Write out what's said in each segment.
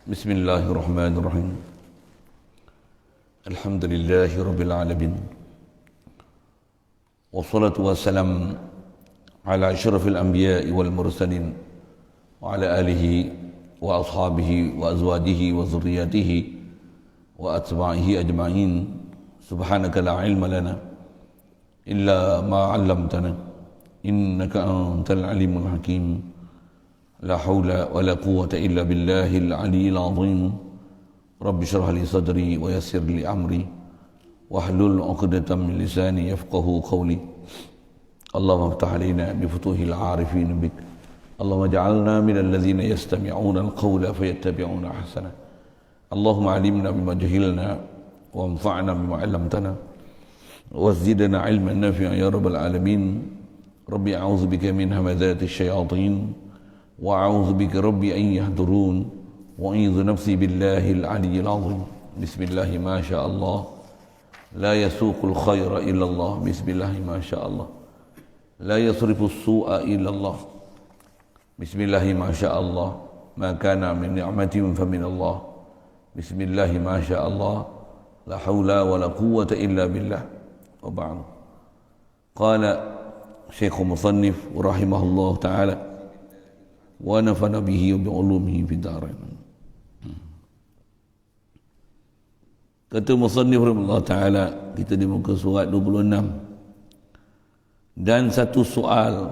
Bismillahirrahmanirrahim. Alhamdulillahi rabbil alamin. Wassalatu wassalam ala asyrafil anbiya'i wal mursalin wa ala alihi wa ashabihi wa azwajihi wa zurriyatihi wa atba'ihi ajma'in. Subhanaka la ilma lana illa ma 'allamtana innaka antal alimul hakim. La haula wa la quwwata illa billahil aliyyil azim. Rabbi shrah li sadri wa yassir li amri wahlul 'uqdatam min lisani yafqahu qawli. Allahumma iftah 'alaina bi futuhil 'arifin bik. Allahumma ij'alna minal ladzina yastami'una al-qawla fayattabi'una ahsana. Allahumma 'allimna bima jahilna wanfa'na bima 'allamtana wa zidna 'ilman nafi'an ya rabbal alamin. Rabbi a'udzu bika min hamazati syayatin wa a'udzu bika rabbi an yahdurun wa a'udzu nafsi billahil aliyyil azim. Bismillah ma syaa Allah la yasuqul khaira illa Allah. Bismillah ma syaa Allah la yasrifus su'a illa Allah. Bismillah ma syaa Allah ma kana min ni'matin fa min Allah. Bismillah ma syaa Allah la haula wa la quwwata illa billah. Wa ba'd. Qala Syekh Musannif rahimahullah ta'ala wa nafana bihi wa bi'ulumihi fi darain. Kata musannif rahimahullah ta'ala, kita di muka surat 26. Dan satu soal,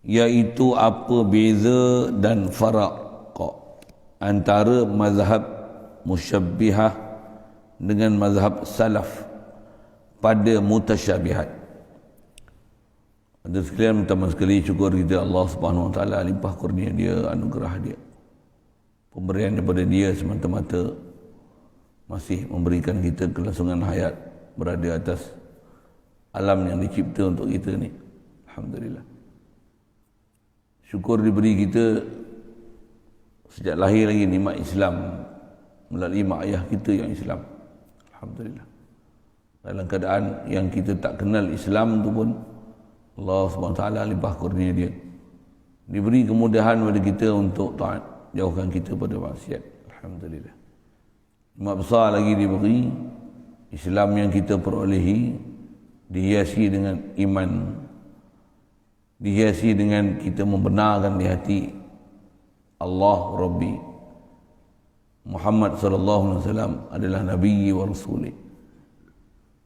iaitu apa beza dan faraq antara mazhab musyabbihah dengan mazhab salaf pada mutasyabihat. Ada sekalian, pertama sekali syukur kita Allah Subhanahu Wa Taala, limpah kurnia dia, anugerah dia, pemberian daripada dia semata-mata masih memberikan kita kelangsungan hayat berada atas alam yang dicipta untuk kita ni. Alhamdulillah. Syukur diberi kita sejak lahir lagi nikmat Islam melalui mak ayah kita yang Islam. Alhamdulillah. Dalam keadaan yang kita tak kenal Islam tu pun Allah SWT limpah kurnia dia, diberi kemudahan pada kita untuk taat, jauhkan kita pada maksiat. Alhamdulillah. Nikmat besar lagi diberi Islam yang kita perolehi, dihiasi dengan iman, dihiasi dengan kita membenarkan di hati Allah Rabbi, Muhammad sallallahu alaihi wasallam adalah nabi wa rasuli.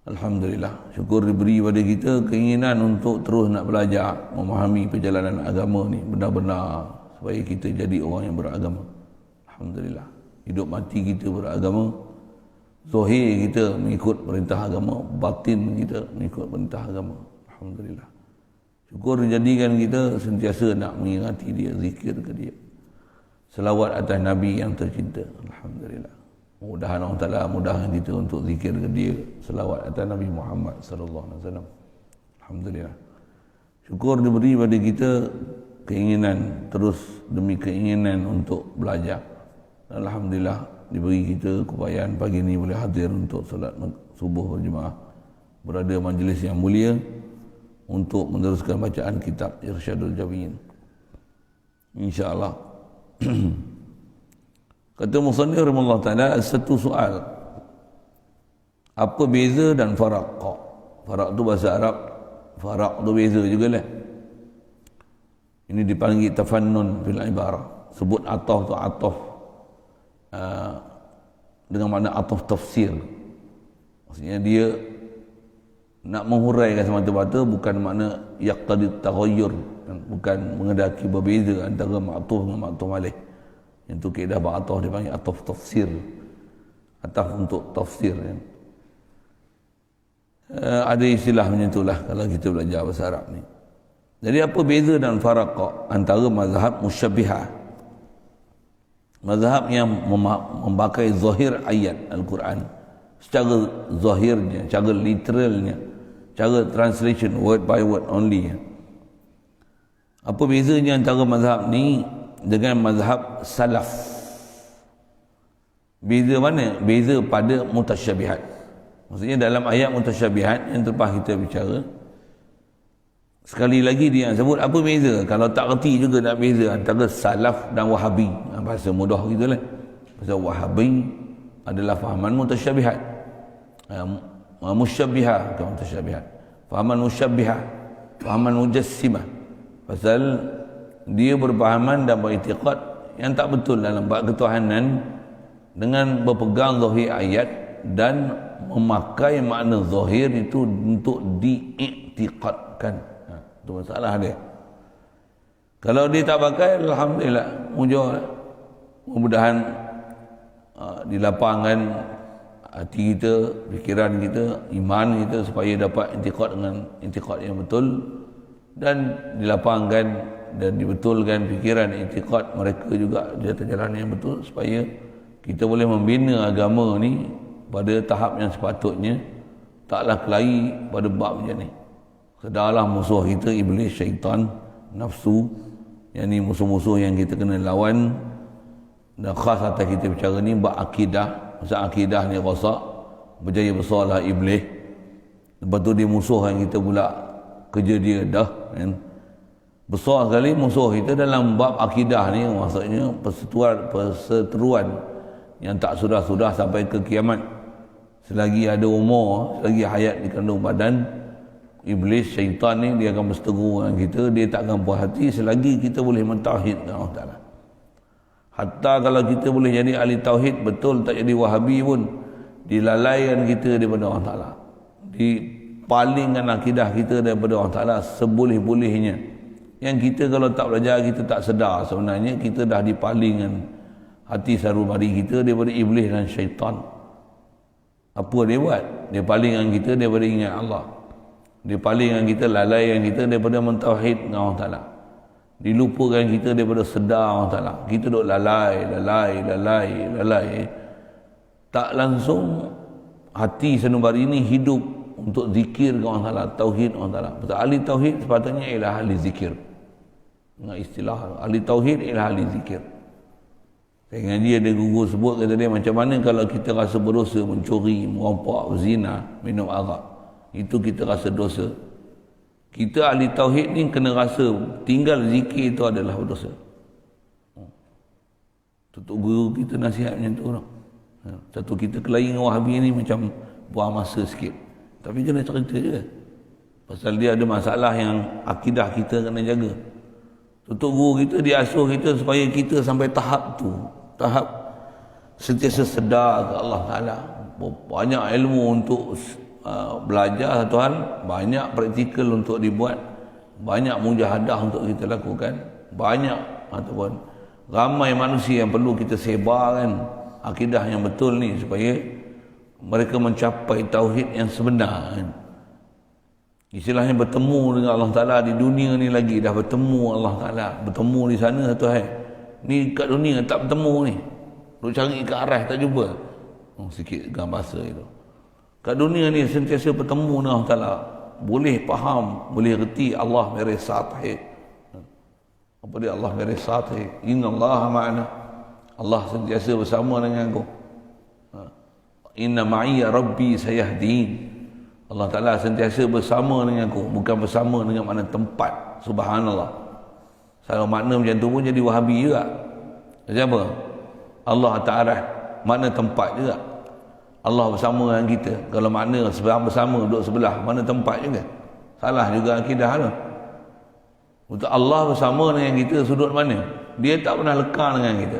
Alhamdulillah, syukur diberi pada kita keinginan untuk terus nak belajar, memahami perjalanan agama ni benar-benar supaya kita jadi orang yang beragama. Alhamdulillah, hidup mati kita beragama, zahir kita mengikut perintah agama, batin kita mengikut perintah agama. Alhamdulillah, syukur dijadikan kita sentiasa nak mengingati dia, zikir ke dia, selawat atas Nabi yang tercinta. Alhamdulillah, mudah-mudahan Allah Ta'ala mudahkan kita untuk zikir ke dia, selawat atas Nabi Muhammad sallallahu alaihi wasallam. Alhamdulillah, syukur diberi pada kita keinginan, terus demi keinginan untuk belajar. Alhamdulillah, diberi kita keupayaan pagi ni boleh hadir untuk solat subuh berjemaah, berada majlis yang mulia untuk meneruskan bacaan kitab Irsyadul Jawiyyin, insya-Allah. Kata musannif rahimahullah ta'ala, satu soal, apa beza dan faraq? Faraq tu bahasa Arab, faraq tu beza jugalah. Ini dipanggil tafannun fil ibarah. Sebut ataf tu ataf dengan makna ataf tafsir. Maksudnya dia nak menghuraikan semata-mata, bukan makna yaqtadi taghayyur, bukan mengendaki berbeza antara ma'tuf dengan ma'tuf alaih. Yang tu kaedah ba'ataf dipanggil ataf tafsir, ataf untuk tafsir kan. Ada istilah macam itulah kalau kita belajar bahasa Arab ni. Jadi apa beza dan faraq antara mazhab musyabbihah, mazhab yang memakai zahir ayat Al-Quran secara zahirnya, cara literalnya, cara translation word by word only. Apa bezanya antara mazhab ni dengan mazhab salaf? Beza mana? Beza pada mutasyabihat. Maksudnya dalam ayat mutasyabihat yang terlepas kita bicara, Sekali lagi dia sebut apa beza? Kalau tak reti juga nak beza antara salaf dan wahabi. Bahasa mudah gitulah. Bahasa wahabi adalah fahaman mutasyabihat. Musyabbiha bukan mutasyabihat. Fahaman musyabbiha, fahaman mujassimah. Pasal dia berpahaman dan beriktikad yang tak betul dalam bab ketuhanan dengan berpegang zahir ayat dan memakai makna zahir itu untuk diiktikadkan. Itu masalah dia. Kalau dia tak pakai, alhamdulillah, mudah-mudahan dilapangkan hati kita, fikiran kita, iman kita supaya dapat intikad dengan intikad yang betul, dan dilapangkan dan dibetulkan fikiran intikad mereka juga di atas jalan yang betul supaya kita boleh membina agama ni pada tahap yang sepatutnya, taklah kelahi pada bab macam ni. Sedarlah musuh kita iblis, syaitan, nafsu, yang ni musuh-musuh yang kita kena lawan, dan khas atas kita bicara ni bab akidah. Masa akidah ni rosak, berjaya besarlah iblis. Lepas tu dia musuh yang kita pula kerja dia dah kan. Besar sekali musuh kita dalam bab akidah ni, maksudnya perseteruan yang tak sudah-sudah sampai ke kiamat. Selagi ada umur, selagi hayat di kandung badan, iblis, syaitan ni dia akan berseteru dengan kita. Dia tak akan puas hati selagi kita boleh mentauhidkan Allah Ta'ala. Hatta kalau kita boleh jadi ahli tauhid betul, tak jadi wahabi pun, dilalaikan kita daripada Allah Ta'ala, dipalingkan akidah kita daripada Allah Ta'ala seboleh-bolehnya. Yang kita kalau tak belajar, kita tak sedar sebenarnya kita dah dipalingkan hati sarumari kita daripada iblis dan syaitan. Apa dia buat? Dia palingkan kita daripada ingat Allah. Dia palingkan kita, lalaikan kita daripada mentauhid dengan Allah Ta'ala. Dilupakan kita daripada sedar Allah Ta'ala. Kita duk lalai. Tak langsung hati sanubari ini hidup untuk zikir ke Allah Ta'ala, tauhid Allah Ta'ala. Betul, ahli tauhid sepatutnya ialah ahli zikir. Dengan istilah ahli tauhid ialah ahli zikir. Saya ngaji ada guru sebut, kata dia, macam mana kalau kita rasa berdosa, mencuri, merompak, zina, minum arak, itu kita rasa dosa. Kita ahli tauhid ni kena rasa tinggal zikir itu adalah berdosa. Tutup guru kita nasihat macam tu lah. Satu kita kelahi dengan wahabi ni macam buang masa sikit. Tapi kena cerita je. Pasal dia ada masalah yang akidah kita kena jaga. Tutup guru kita, dia asuh kita supaya kita sampai tahap tu. Tahap sentiasa sedar ke Allah Ta'ala. Banyak ilmu untuk belajar satu hal, banyak praktikal untuk dibuat, banyak mujahadah untuk kita lakukan, banyak ataupun ramai manusia yang perlu kita sebarkan akidah yang betul ni supaya mereka mencapai tauhid yang sebenar kan. Istilahnya bertemu dengan Allah Ta'ala di dunia ni lagi dah bertemu Allah Ta'ala, bertemu di sana satu hari ni, kat dunia tak bertemu ni, duk cari ke arah tak jumpa. Sikit gambar bahasa itu. Kat dunia ni sentiasa bertemu dengan Allah Ta'ala, boleh faham, boleh reti Allah mere satih. Apa dia Allah mere satih? Inna Allah ma'ana. Allah sentiasa bersama dengan aku. Inna ma'i rabbi sayahdin. Allah Ta'ala sentiasa bersama dengan aku, bukan bersama dengan mana tempat. Subhanallah. Kalau makna macam tu pun jadi wahabi juga. Macam apa? Allah Ta'ala makna tempat juga. Allah bersama dengan kita. Kalau makna bersama duduk sebelah, mana tempat juga. Salah juga akidah tu. Untuk Allah bersama dengan kita sudut mana? Dia tak pernah lekang dengan kita.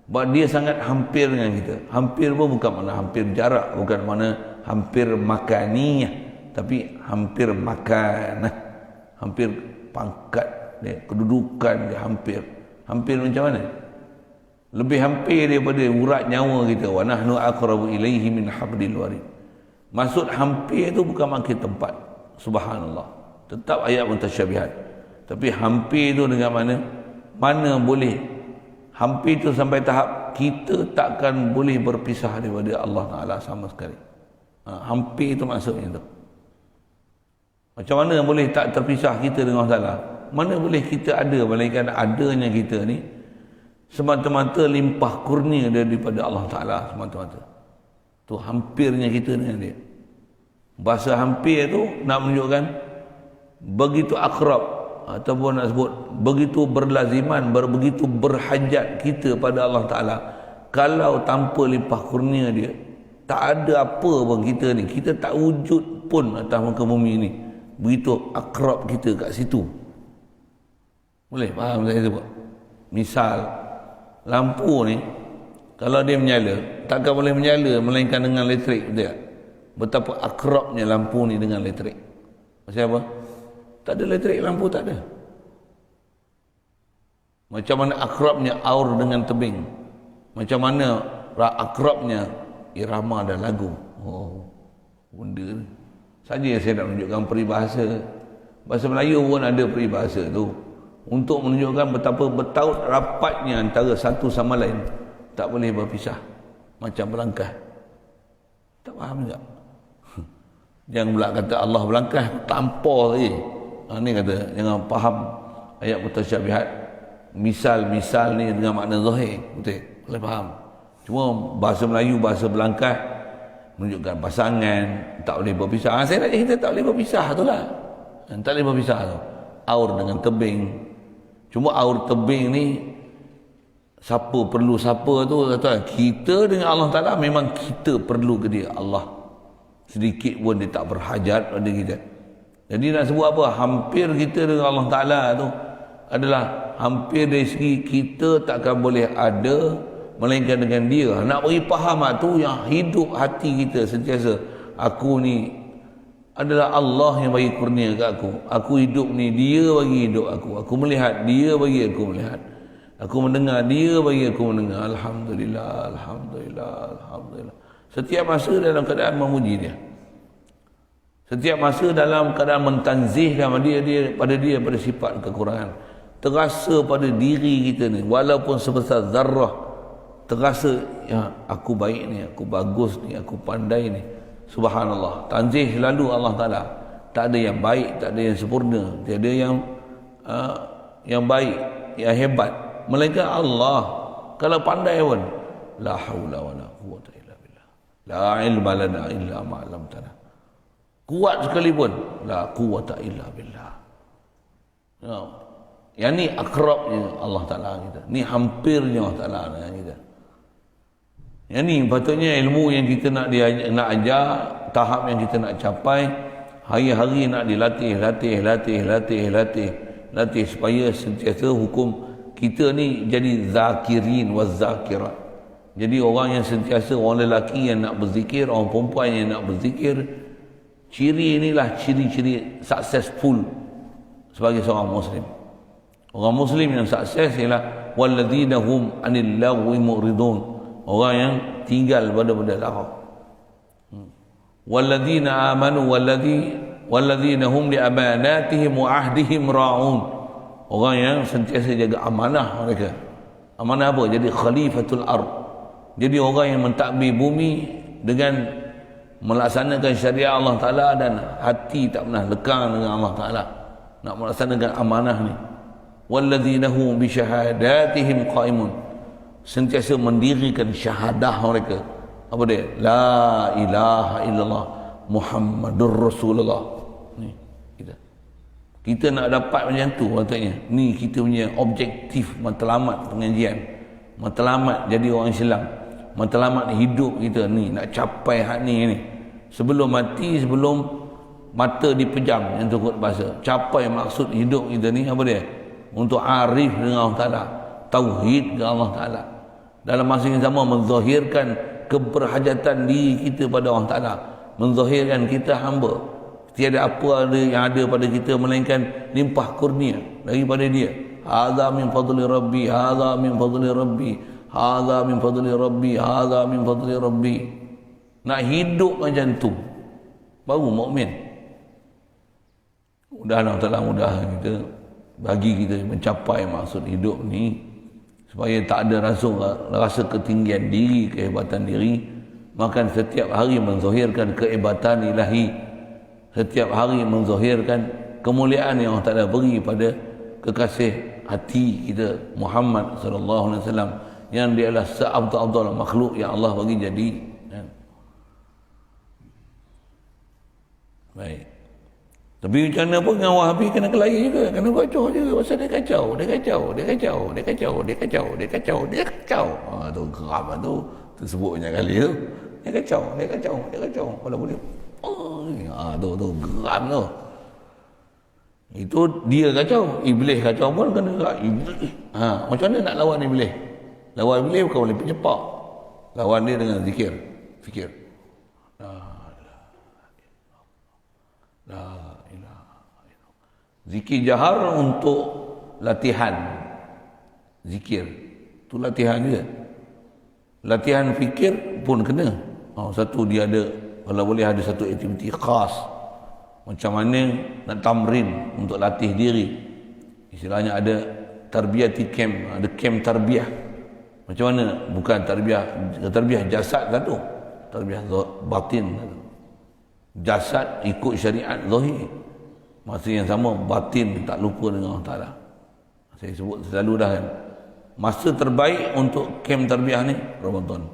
Sebab dia sangat hampir dengan kita. Hampir pun bukan makna hampir jarak, bukan makna hampir makaniyah, tapi hampir makan. Hampir pangkat dia, kedudukan dia hampir. Hampir macam mana? Lebih hampir daripada urat nyawa kita. Wa nahnu aqrabu ilaihi min hablil warid. Maksud hampir itu bukan maksud tempat. Subhanallah. Tetap ayat mutasyabihat. Tapi hampir itu dengan mana? Mana boleh. Hampir itu sampai tahap kita takkan boleh berpisah daripada Allah Ta'ala sama sekali. Hampir itu maksudnya itu. Macam mana boleh tak terpisah kita dengan Allah Ta'ala? Mana boleh kita ada, melainkan adanya kita ni semata-mata limpah kurnia daripada Allah Ta'ala semata-mata. Tu hampirnya kita dengan dia. Bahasa hampir tu nak menunjukkan begitu akrab, ataupun nak sebut begitu berlaziman, begitu berhajat kita pada Allah Ta'ala. Kalau tanpa limpah kurnia dia, tak ada apa pun kita ni, kita tak wujud pun atas muka bumi ni. Begitu akrab kita kat situ. Boleh faham saya sebut? Misal lampu ni, kalau dia menyala, takkan boleh menyala melainkan dengan elektrik, betul tak? Betapa akrabnya lampu ni dengan elektrik. Maksud apa? Tak ada elektrik, lampu tak ada. Macam mana akrabnya aur dengan tebing, macam mana akrabnya irama dan lagu. Oh, benda ni saja saya nak menunjukkan peribahasa. Bahasa Melayu pun ada peribahasa tu untuk menunjukkan betapa bertaut rapatnya antara satu sama lain, tak boleh berpisah, macam berlangkah. Tak faham tak? Jangan pula kata Allah berlangkah tanpa saja. Ni kata jangan faham ayat mutasyabihat, misal-misal ni dengan makna zahir, betul? Boleh faham. Cuma bahasa Melayu, bahasa berlangkah menunjukkan pasangan tak boleh berpisah. Saya nak cerita tak boleh berpisah tu lah. Tak boleh berpisah tu. Aur dengan tebing. Cuma aur tebing ni, siapa perlu siapa tu, kata kita dengan Allah Ta'ala memang kita perlu ke dia. Allah sedikit pun dia tak berhajat pada kita. Jadi nak sebut apa, hampir kita dengan Allah Ta'ala tu adalah hampir dari segi kita takkan boleh ada melainkan dengan dia. Nak beri faham tu yang hidup hati kita sentiasa, aku ni adalah Allah yang bagi kurnia kat aku. Aku hidup ni dia bagi hidup aku. Aku melihat dia bagi aku melihat. Aku mendengar dia bagi aku mendengar. Alhamdulillah, alhamdulillah, alhamdulillah. Setiap masa dalam keadaan memuji dia. Setiap masa dalam keadaan mentanzihkan pada dia pada sifat kekurangan. Terasa pada diri kita ni walaupun sebesar zarrah, terasa ya, aku baik ni, aku bagus ni, aku pandai ni. Subhanallah, tanzih selalu Allah Ta'ala. Tak ada yang baik, tak ada yang sempurna, tak ada yang baik, yang hebat, melainkan Allah. Kalau pandai pun, la haula wala quwwata illa billah, la ilma lana illa ma 'allamtana. Kuat sekalipun, la quwwata illa billah. Yang ni akrabnya Allah Ta'ala kita, ni hampirnya Allah Ta'ala dengan kita. Yang ni patutnya ilmu yang kita nak ajar, tahap yang kita nak capai, hari-hari nak dilatih, latih supaya sentiasa hukum kita ni jadi zakirin wa zakirat. Jadi orang yang sentiasa, orang lelaki yang nak berzikir, orang perempuan yang nak berzikir. Ciri inilah ciri-ciri successful sebagai seorang muslim. Orang muslim yang sukses ialah walladzina hum 'anil lagwi mu'ridun. Orang yang tinggal pada benda larang. Walladzina amanu walladzina hum li amanatihim wa ahdihim ra'un. Orang yang sentiasa jaga amanah mereka. Amanah apa? Jadi khalifatul ard. Jadi orang yang mentadbir bumi dengan melaksanakan syariat Allah Ta'ala dan hati tak pernah lekang dengan Allah Ta'ala, nak melaksanakan amanah ni. Walladzina hum bi syahadatihim qaimun. Sentiasa mendirikan syahadah mereka. Apa dia? La ilaha illallah Muhammadur Rasulullah. Ni kita nak dapat macam tu patutnya. Ni kita punya objektif matlamat pengajian. Matlamat jadi orang Islam. Matlamat hidup kita ni, nak capai hak ni. Sebelum mati, sebelum mata dipejam, yang tu kot bahasa. Capai maksud hidup kita ni apa dia? Untuk arif dengan Allah Ta'ala, tauhid dengan Allah Ta'ala. Dalam masa yang sama menzahirkan keberhajatan diri kita pada Allah Ta'ala, menzahirkan kita hamba, tiada apa yang ada pada kita melainkan limpah kurnia daripada dia. Hadza min fadli rabbi, hadza min fadli rabbi, hadza min fadli rabbi, hadza min fadli rabbi. Nak hidup macam tu baru mukmin. Mudah-mudahan Allah Ta'ala mudah kita, bagi kita mencapai maksud hidup ni, supaya tak ada rasa ketinggian diri, kehebatan diri. Maka setiap hari menzahirkan kehebatan ilahi, setiap hari menzahirkan kemuliaan yang Allah Ta'ala beri pada kekasih hati kita Muhammad sallallahu alaihi wasallam, yang dia adalah seabdul-abdul makhluk yang Allah bagi jadi. Baik. Tapi macam mana pun dengan Wahabi kena kelahi juga, kena kacau juga. Pasal dia kacau. Tu geram tu. Tersebut banyak kali tu. Dia kacau. Kalau boleh. Tu geram tu. Itu dia kacau. Iblis kacau pun kena iblis. Macam mana nak lawan iblis? Lawan iblis bukan boleh penyepak. Lawan dia dengan zikir. Fikir. Zikir jahar untuk latihan zikir. Itu latihan juga. Latihan fikir pun kena. Satu dia ada, kalau boleh ada satu aktiviti khas. Macam mana nak tamrin untuk latih diri. Istilahnya ada tarbiyati camp, ada camp tarbiyah. Macam mana? Bukan tarbiyah jasad satu. Tarbiyah batin satu. Jasad ikut syariat zahir. Masa yang sama batin tak lupa dengan Allah Ta'ala. Saya sebut selalu dah kan. Masa terbaik untuk camp tarbiyah ni Ramadan.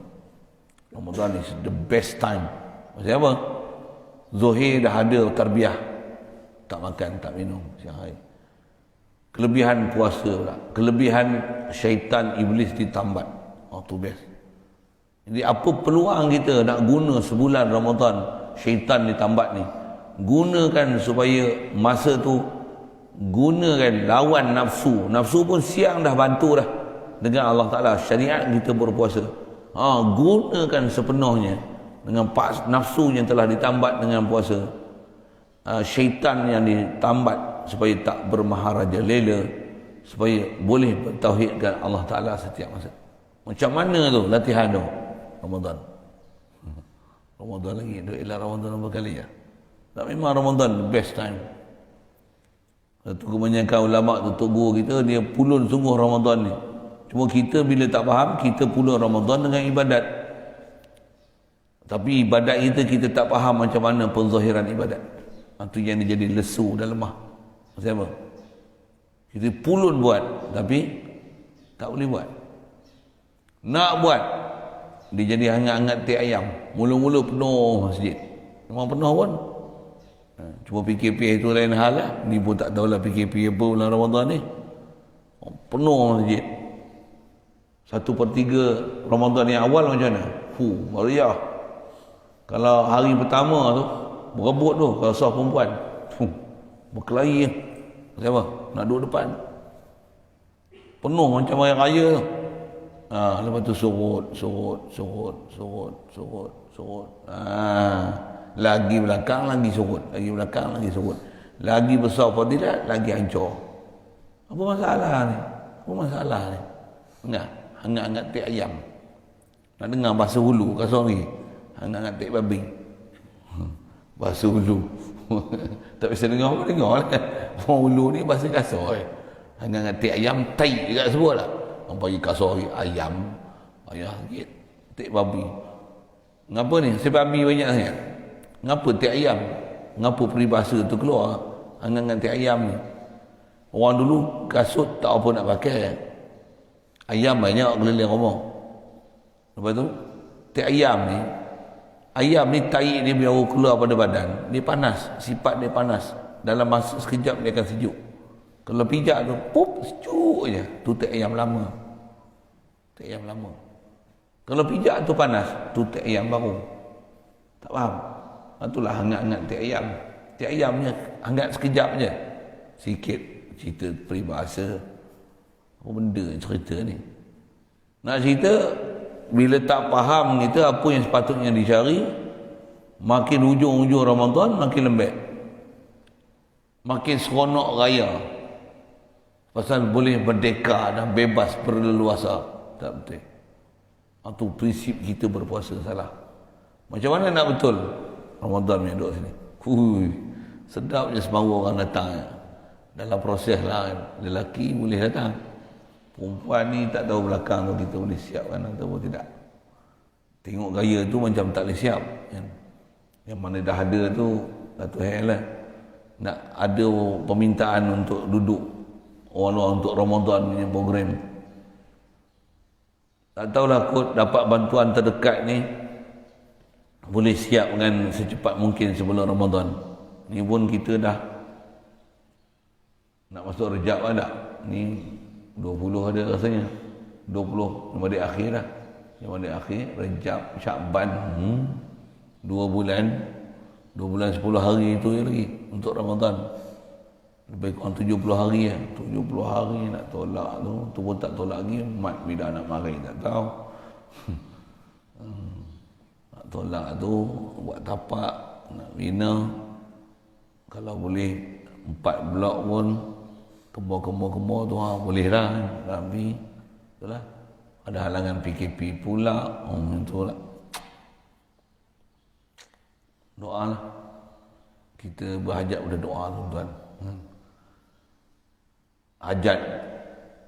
Ramadan is the best time. Maksudnya apa? Zuhir dah ada tarbiyah. Tak makan, tak minum siang hari. Kelebihan puasa pula. Kelebihan syaitan iblis ditambat. Tu best. Jadi apa peluang kita nak guna sebulan Ramadan syaitan ditambat ni? Gunakan supaya masa tu gunakan lawan nafsu. Nafsu pun siang dah bantu dah dengan Allah Ta'ala. Syariat kita berpuasa. Gunakan sepenuhnya dengan nafsu yang telah ditambat dengan puasa. Syaitan yang ditambat supaya tak bermaharaja lela, supaya boleh bertauhidkan Allah Ta'ala setiap masa. Macam mana tu latihan tu? Ramadan. Ramadan lagi. Duitlah Ramadan berapa kali ya? Tak, memang Ramadan the best time. Satu kebanyakan ulama tu, tok guru kita, dia pulun sungguh Ramadan ni. Cuma kita bila tak faham, kita pulun Ramadan dengan ibadat. Tapi ibadat kita tak faham macam mana penzahiran ibadat. Itu yang dia jadi lesu dan lemah. Maksud apa? Kita pulun buat, tapi tak boleh buat. Nak buat, dia jadi hangat-hangat teh ayam. Mula-mula penuh masjid. Memang penuh pun. Cuma PKP itu lain hal lah. Ni pun tak tahulah PKP apa bulan Ramadan ni. Penuh masjid. 1/3 Ramadan yang awal macam mana? Meriah. Kalau hari pertama tu berebut tu, kalau sah perempuan berkelahi. Siapa? Nak duduk depan. Penuh macam hari raya tu. Lepas tu surut. Lagi belakang lagi surut, lagi besar fadilat, lagi hancur. Apa masalah ni? Enggak, hangat-hangat teh ayam. Nak dengar bahasa hulu kasar ni, hangat-hangat teh babi. Bahasa hulu. Tak bisa dengar apa dengar lah. Orang hulu ni bahasa kasar. Hangat-hangat teh ayam, tai juga sebut lah. Orang bagi kasar ayam, sikit, teh babi. Ngapa ni? Sebab babi banyak sangat. Ngapa teh ayam? Ngapa peribahasa tu keluar? Hangat-hangat teh ayam ni. Orang dulu kasut tak apa nak pakai. Ayam banyak keliling rumah. Lepas tu, teh ayam ni tahi dia biar keluar pada badan. Dia panas, sifat dia panas. Dalam masa sekejap dia akan sejuk. Kalau pijak tu, sejuk je. Tu teh ayam lama. Kalau pijak tu panas, tu teh ayam baru. Tak faham? Itulah hangat-hangat teh ayam. Teh ayamnya hangat sekejap je. Sikit cerita peribahasa. Apa benda cerita ni? Nak cerita, bila tak faham kita apa yang sepatutnya dicari, makin hujung-hujung Ramadan makin lembek. Makin seronok raya. Pasal boleh merdeka dan bebas berleluasa. Tak betul. Itu prinsip kita berpuasa salah. Macam mana nak betul Ramadan yang duduk sini? Sedap je separuh orang datang. Dalam proses lah, lelaki boleh datang. Perempuan ni tak tahu belakang tu kita boleh siapkan atau tidak. Tengok gaya tu macam tak boleh siap. Yang mana dah ada tu, satu hal lah. Nak ada permintaan untuk duduk orang luar untuk Ramadan punya program. Tak tahulah kot dapat bantuan terdekat ni boleh siap dengan secepat mungkin sebelum Ramadan. Ni pun kita dah Nak masuk Rejab ada. Ni 20 ada rasanya. 20 Jumaadi akhir dah. Jumaadi akhir, Rejab, Syakban. 2 bulan 10 hari itu je lagi untuk Ramadan. Lebih kurang 70 hari ya. 70 hari nak tolak tu pun tak tolak lagi. Mat bila nak mari tak tahu. Nak tolak tu buat tapak, nak bina. Kalau boleh 4 blok pun kemur tu boleh dah. Tapi itulah ada halangan PKP pula. Itulah. Doa lah. Kita berhajat pada doa tuan-tuan. Hajat.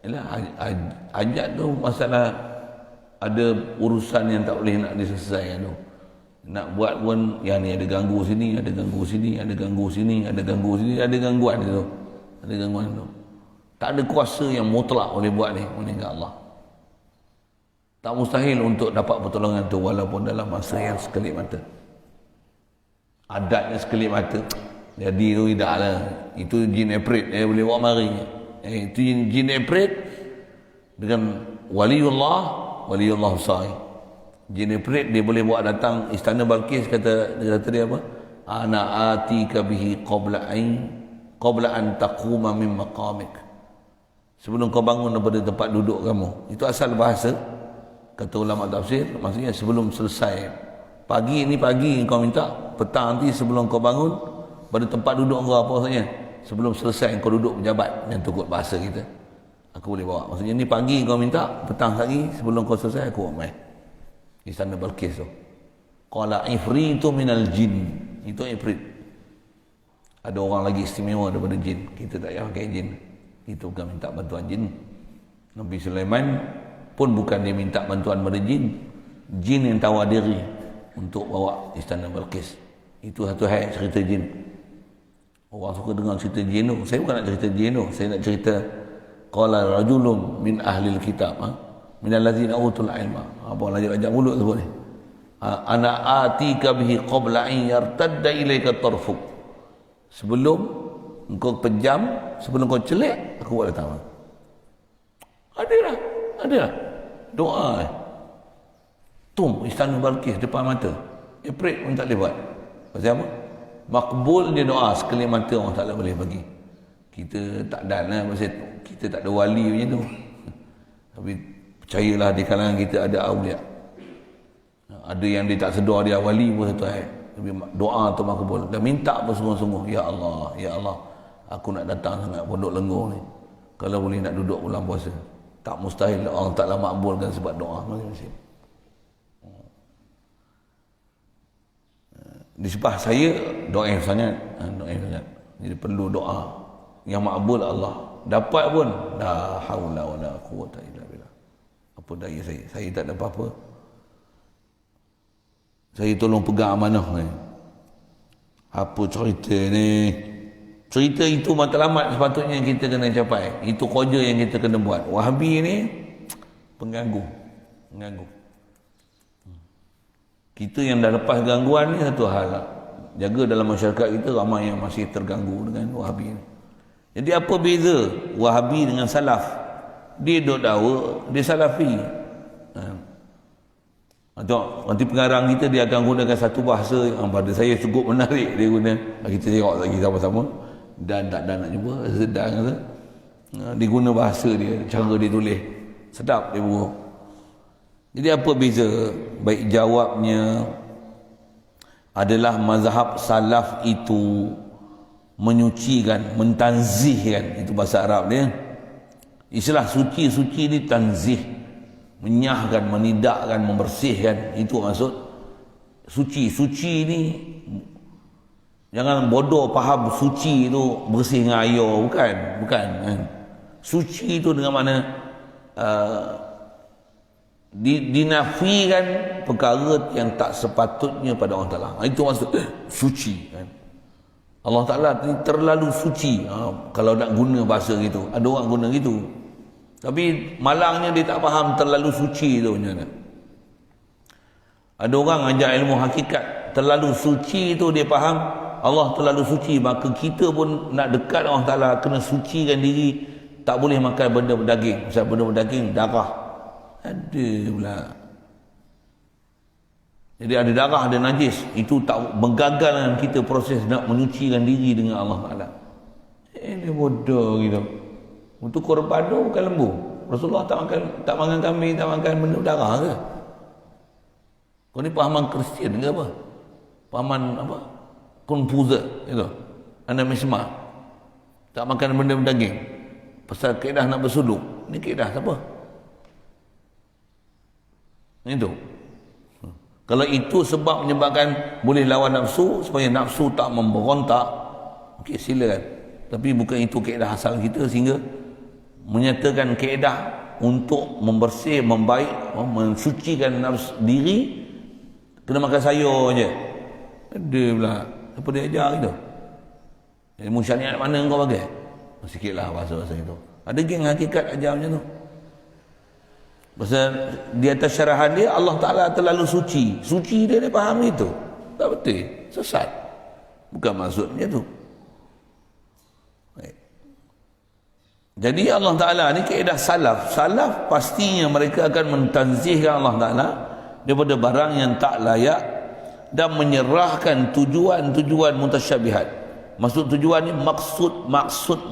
Yalah, hajat tu masalah ada urusan yang tak boleh nak diselesaikan tu. Nak buat pun yang ni ada ganggu sini, ada ganggu sini, ada ganggu sini, ada ganggu sini, ada gangguan tu. Ada gangguan tu. Tak ada kuasa yang mutlak boleh buat ni melainkan Allah. Tak mustahil untuk dapat pertolongan tu walaupun dalam masa yang sekelip mata. Adatnya sekelip mata. Jadi tu tidak lah. Itu jin eprit boleh bawa mari. Itu jin eprit dengan waliullah sa'i. Jin eprit dia boleh bawa datang istana Balqis, kata dia apa? Ana atika bihi qabla an taquma min maqamik. Sebelum kau bangun daripada tempat duduk kamu. Itu asal bahasa. Kata ulama tafsir, maksudnya sebelum selesai. Pagi ni pagi kau minta, petang nanti sebelum kau bangun pada tempat duduk kau apa maksudnya? Sebelum selesai kau duduk pejabat, yang tukut bahasa kita. Aku boleh bawa. Maksudnya ni pagi kau minta, petang lagi sebelum kau selesai aku bawa mai. Istana Balqis tu. Qala ifritu minal jin. Itu ifrit. Ada orang lagi istimewa daripada jin. Kita tak payah pakai jin. Itu bukan minta bantuan jin. Nabi Sulaiman pun bukan dia minta bantuan pada jin. Jin yang tawar diri untuk bawa istana Balqis. Itu satu hal cerita jin. Orang suka dengar cerita jin tu. Saya bukan nak cerita jin tu. Saya nak cerita qala rajulun min ahlil kitab, min allazina utul ilma. Apa lajak mulut tu boleh. Ana atika bihi qabla an yartadda ilaika tarfuk. Sebelum engkau pejam, sebelum kau celik, aku buat datang. Ada. Doa. Istana Balqis depan mata. Eprit pun tak boleh buat. Pasal apa? Makbul dia doa sekelip mata orang tak boleh bagi. Kita tak dan lah, pasal kita tak ada wali macam tu. Tapi percayalah di kalangan kita ada awliya. Ada yang dia tak sedar dia wali pun satu hal. Tapi doa tu makbul. Dan minta pun sungguh-sungguh, ya Allah, aku nak datang sangat Pondok Lenggong ni. Kalau boleh nak duduk bulan puasa. Tak mustahil orang taklah makbulkan sebab doa masing-masing. Di sebelah saya doa sangat. Jadi perlu doa yang makbul Allah. Dapat pun la haula wala quwwata illa billah. Apa daya saya? Saya tak ada apa-apa. Saya tolong pegang amanah ni. Apa cerita ni? Cerita itu matlamat sepatutnya kita kena capai. Itu kerja yang kita kena buat. Wahabi ni pengganggu. Kita yang dah lepas gangguan ni satu hal lah. Jaga dalam masyarakat kita ramai yang masih terganggu dengan Wahabi ni. Jadi apa beza Wahabi dengan Salaf? Dia duk dawa, dia Salafi. Nanti pengarang kita dia akan gunakan satu bahasa yang pada saya cukup menarik dia guna. Kita tengok lagi sama-sama. Dan tak nak jumpa sedang kata. Dia guna bahasa dia, cara dia tulis. Sedap dia buruk. Jadi apa beza? Baik jawabnya adalah mazhab salaf itu menyucikan, mentanzihkan, itu bahasa Arab dia. Istilah suci ni tanzih, menyahkan, menidakkan, membersihkan, itu maksud suci. Suci ni jangan bodoh faham suci itu bersih dengan air, bukan kan? Suci itu dengan mana dinafikan perkara yang tak sepatutnya pada Allah Ta'ala. Itu maksud suci kan? Allah Ta'ala ni terlalu suci. Kalau nak guna bahasa gitu, ada orang guna gitu, tapi malangnya dia tak faham terlalu suci tu macam mana. Ada orang ajar ilmu hakikat, terlalu suci tu dia faham Allah terlalu suci, maka kita pun nak dekat Allah Ta'ala kena sucikan diri, tak boleh makan benda berdaging. Sebab benda berdaging darah ada pula. Jadi ada darah, ada najis, itu tak menggagalkan kita proses nak menyucikan diri dengan Allah Ta'ala. Dia bodoh gitu. Untuk korban tu bukan lembu. Rasulullah tak makan kambing, tak makan benda darah ke? Kau ni pahaman Kristian ke apa? Pahaman apa? Konfuser itu. Animisme. Tak makan benda daging. Pasal kaedah nak bersuluk. Ni kaedah siapa? Itu. Kalau itu sebab menyebabkan boleh lawan nafsu supaya nafsu tak memberontak, okey silakan. Tapi bukan itu kaedah asal kita, sehingga menyatakan kaedah untuk membersih, membaik, mensucikan nafsu diri kena makan sayur je. Ada pula. Apa dia ajar gitu? Ilmu syariat mana kau pakai? Sikitlah bahasa-bahasa itu. Ada geng hakikat ajar macam tu. Pasal di atas syarahan dia Allah Ta'ala terlalu suci. Suci dia faham itu. Tak betul. Sesat. Bukan maksudnya tu. Jadi Allah Ta'ala ni kaedah salaf. Salaf pastinya mereka akan mentanzihkan Allah Ta'ala daripada barang yang tak layak dan menyerahkan tujuan-tujuan mutasyabihat. Maksud tujuan ni maksud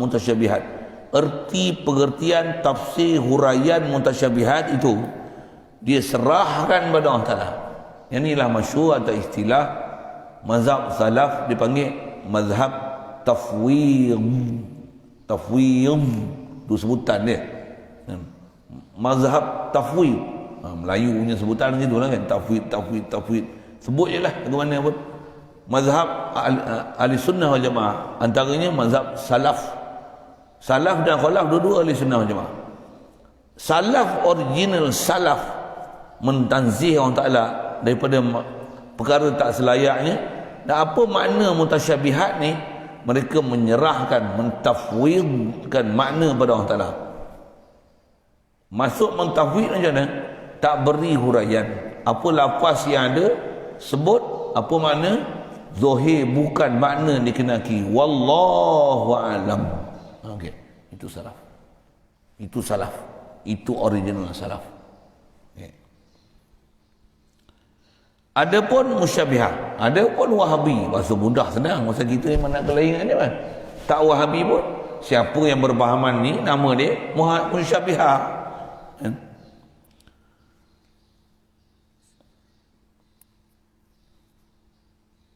mutasyabihat. Erti, pengertian, tafsir, huraian mutasyabihat itu dia serahkan pada Allah Ta'ala. Yang inilah masyhur atau istilah mazhab salaf dipanggil mazhab tafwid. Tafwid itu sebutan dia. Mazhab tafwid. Melayu punya sebutan gitu lah kan. Tafwid. Sebut je lah ke mana pun. Mazhab ahli sunnah wal jamaah. Antaranya mazhab salaf. Salaf dan khalaf dua-dua ahli sunnah wal jamaah. Salaf, original salaf mentanzih Allah Ta'ala daripada perkara tak selayaknya. Dan apa makna mutasyabihat ni? Mereka menyerahkan, mentafwidkan makna pada Allah Ta'ala. Masuk mentafwid macam mana? Tak beri huraian. Apa lafaz yang ada sebut, apa makna? Zahir bukan makna dikenaki. Wallahu a'lam. Okey, itu salaf. Itu salaf. Itu original salaf. Okay. Adapun musyabbihah, adapun wahabi, bahasa mudah senang, masa kita memang nak kelaingan dia kan. Tak wahabi pun, siapa yang berpahaman ni nama dia musyabbihah. Kan?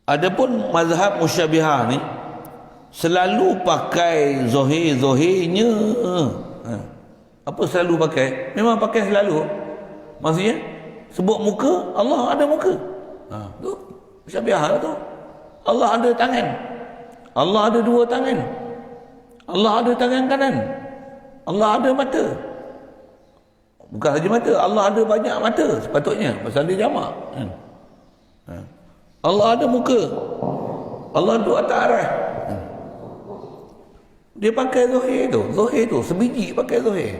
Adapun mazhab musyabbihah ni selalu pakai zahir-zahirnya. Apa selalu pakai? Memang pakai selalu. Maksudnya sebut muka, Allah ada muka. Tu musyabbihah tu. Allah ada tangan. Allah ada dua tangan. Allah ada tangan kanan. Allah ada mata. Bukan saja mata, Allah ada banyak mata sepatutnya, pasal dia jamak. Allah ada muka. Allah duduk atas arah. Dia pakai zahir tu, sebiji pakai zahir.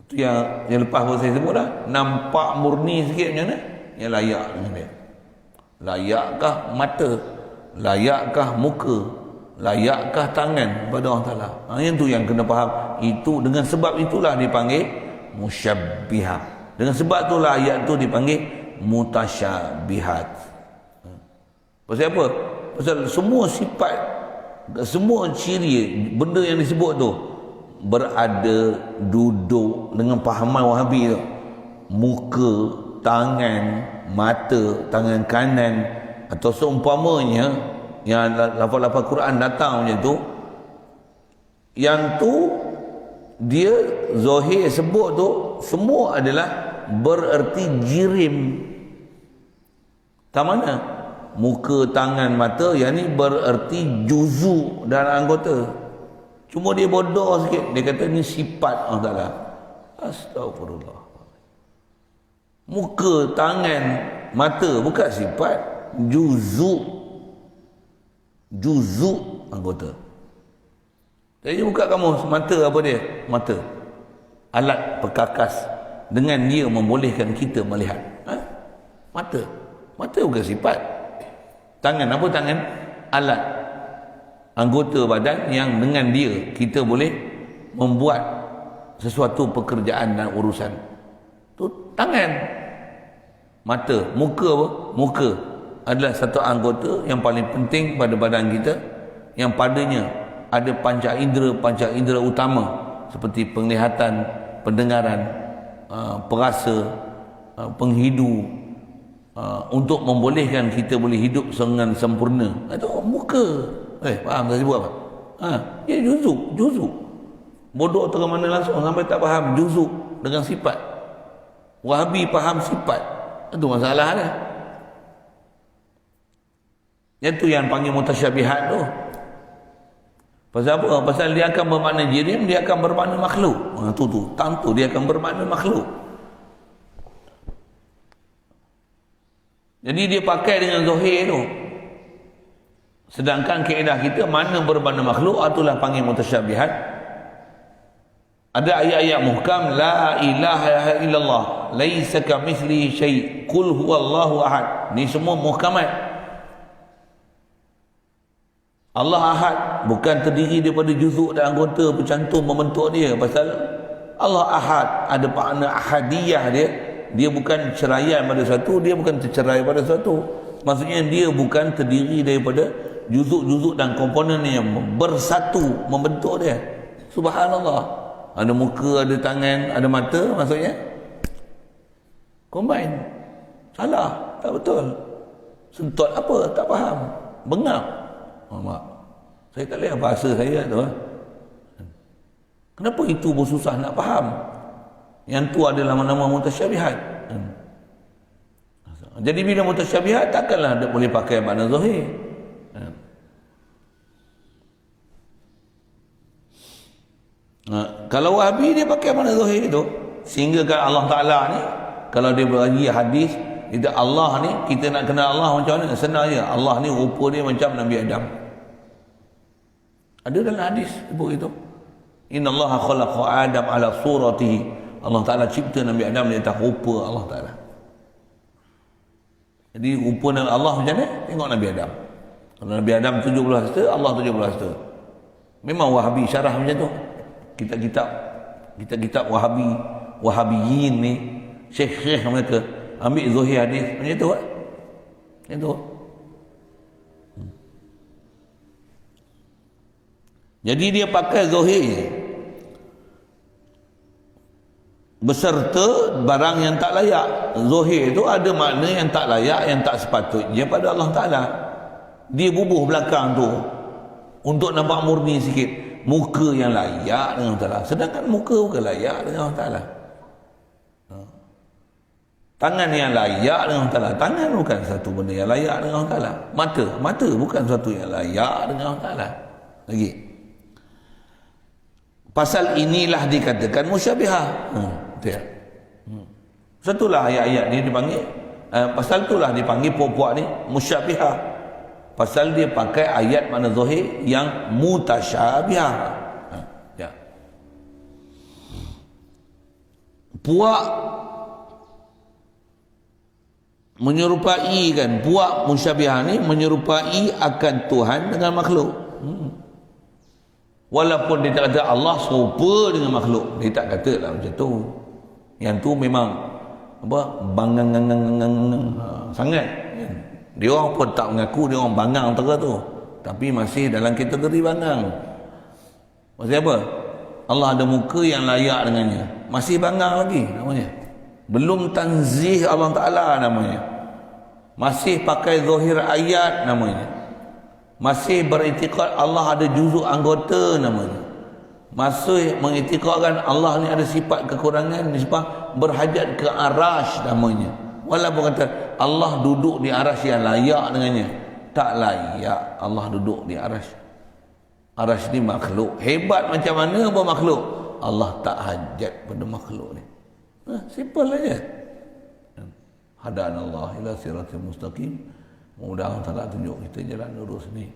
Itu yang lepas pun saya sebut dah, nampak murni sikit macam mana? Yang layak dengan dia. Layakkah mata? Layakkah muka? Layakkah tangan pada Allah Ta'ala? Yang tu yang kena faham. Itu dengan sebab itulah dipanggil musyabbihah. Dengan sebab itulah ayat tu dipanggil mutasyabihat. Pasal apa? Pasal semua sifat, semua ciri benda yang disebut tu berada duduk dengan pahaman Wahabi tu. Muka, tangan, mata, tangan kanan, atau seumpamanya yang lafaz-lafaz Quran datang macam tu, yang tu dia zahir sebut tu semua adalah bererti jirim. Tak mana? Muka, tangan, mata, yang ni bererti juzu dan anggota. Cuma dia bodoh sikit, dia kata ni sifat Allah Ta'ala. Astagfirullah. Muka, tangan, mata bukan sifat, juzu anggota. Jadi buka kamu mata, apa dia? Mata, alat perkakas, dengan dia membolehkan kita melihat. Mata bukan sifat. Tangan, apa tangan? alat, anggota badan yang dengan dia kita boleh membuat sesuatu pekerjaan dan urusan. Tu tangan. Mata, muka apa? Muka adalah satu anggota yang paling penting pada badan kita, yang padanya ada panca indera utama seperti penglihatan, pendengaran, perasa, penghidu, untuk membolehkan kita boleh hidup dengan sempurna. Itu muka. Faham saya sebut apa? Dia juzuk. Bodoh tengah mana langsung sampai tak faham juzuk dengan sifat. Wahabi faham sifat. Itu masalah dia. Itu yang panggil mutasyabihat tu. Pasal apa? Pasal dia akan bermakna jirim, dia akan bermakna makhluk. Tentu dia akan bermakna makhluk. Jadi dia pakai dengan zahir tu. Sedangkan kaedah kita mana bermakna makhluk, itulah panggil mutasyabihat. Ada ayat-ayat muhkam, la ilaha illallah, laisa kamitslihi syai', qul huwallahu ahad. Ni semua muhkamat. Allah ahad, bukan terdiri daripada juzuk dan anggota bercantum membentuk dia. Pasal Allah ahad, ada makna ahadiyah dia. Dia bukan ceraian pada satu, dia bukan tercerai pada satu. Maksudnya dia bukan terdiri daripada juzuk-juzuk dan komponen yang bersatu membentuk dia. Subhanallah. Ada muka, ada tangan, ada mata, maksudnya combine. Salah, tak betul. Sentot apa? Tak faham. Bengap. Mak, saya tak lihat bahasa saya tu. Kenapa itu bersusah nak faham? Yang tu adalah nama-nama mutasyabihat. Jadi bila mutasyabihat, takkanlah dia boleh pakai makna zahir. Kalau Wahabi dia pakai makna zahir itu, sehingga kan Allah Ta'ala ni, kalau dia bagi hadis, kita Allah ni, kita nak kenal Allah macam mana? Senang je. Allah ni rupa dia macam Nabi Adam. Ada dalam hadis sebut itu. Inna Allah khalaqa Adam ala suratihi. Allah Ta'ala cipta Nabi Adam di atas rupa Allah Ta'ala. Jadi rupa Allah macam mana? Tengok Nabi Adam. Kalau Nabi Adam 17 hasta, Allah 17 hasta. Memang Wahabi syarah macam tu. Kitab Wahabiyin ni, syekh mereka ambil zahir hadis macam tu. Macam tu. Jadi dia pakai zahir beserta barang yang tak layak. Zahir itu ada makna yang tak layak, yang tak sepatutnya pada Allah Ta'ala. Dia bubuh belakang tu untuk nampak murni sikit. Muka yang layak dengan Allah Ta'ala. Sedangkan muka bukan layak dengan Allah Ta'ala. Tangan yang layak dengan Allah Ta'ala. Tangan bukan satu benda yang layak dengan Allah Ta'ala. Mata bukan satu yang layak dengan Allah Ta'ala. Lagi. Pasal inilah dikatakan musyabihah. Satulah ayat-ayat ni dipanggil, pasal itulah dipanggil puak-puak ni musyabihah. Pasal dia pakai ayat makna zahir yang mutasyabihah. Puak menyerupai kan, puak musyabihah ni menyerupai akan Tuhan dengan makhluk. Walaupun dia tak kata Allah serupa dengan makhluk, dia tak kata lah macam tu. Yang tu memang apa, bangang sangat. Dia orang pun tak mengaku dia orang bangang terus tu, tapi masih dalam kategori bangang. Maksud apa? Allah ada muka yang layak dengannya, masih bangang lagi namanya. Belum tanzih Allah Ta'ala namanya. Masih pakai zahir ayat namanya. Masih beriktikad Allah ada juzuk anggota namanya. Masih mengiktikadkan Allah ni ada sifat kekurangan, sifat berhajat ke arash namanya. Walaupun kata Allah duduk di arash yang layak dengannya, tak layak Allah duduk di arash. Arash ni makhluk. Hebat macam mana pun makhluk, Allah tak hajat pada makhluk ni. Simple aja. Hadanallah ila siratal mustaqim. Mudah-mudahan Allah tunjuk kita jalan lurus ni.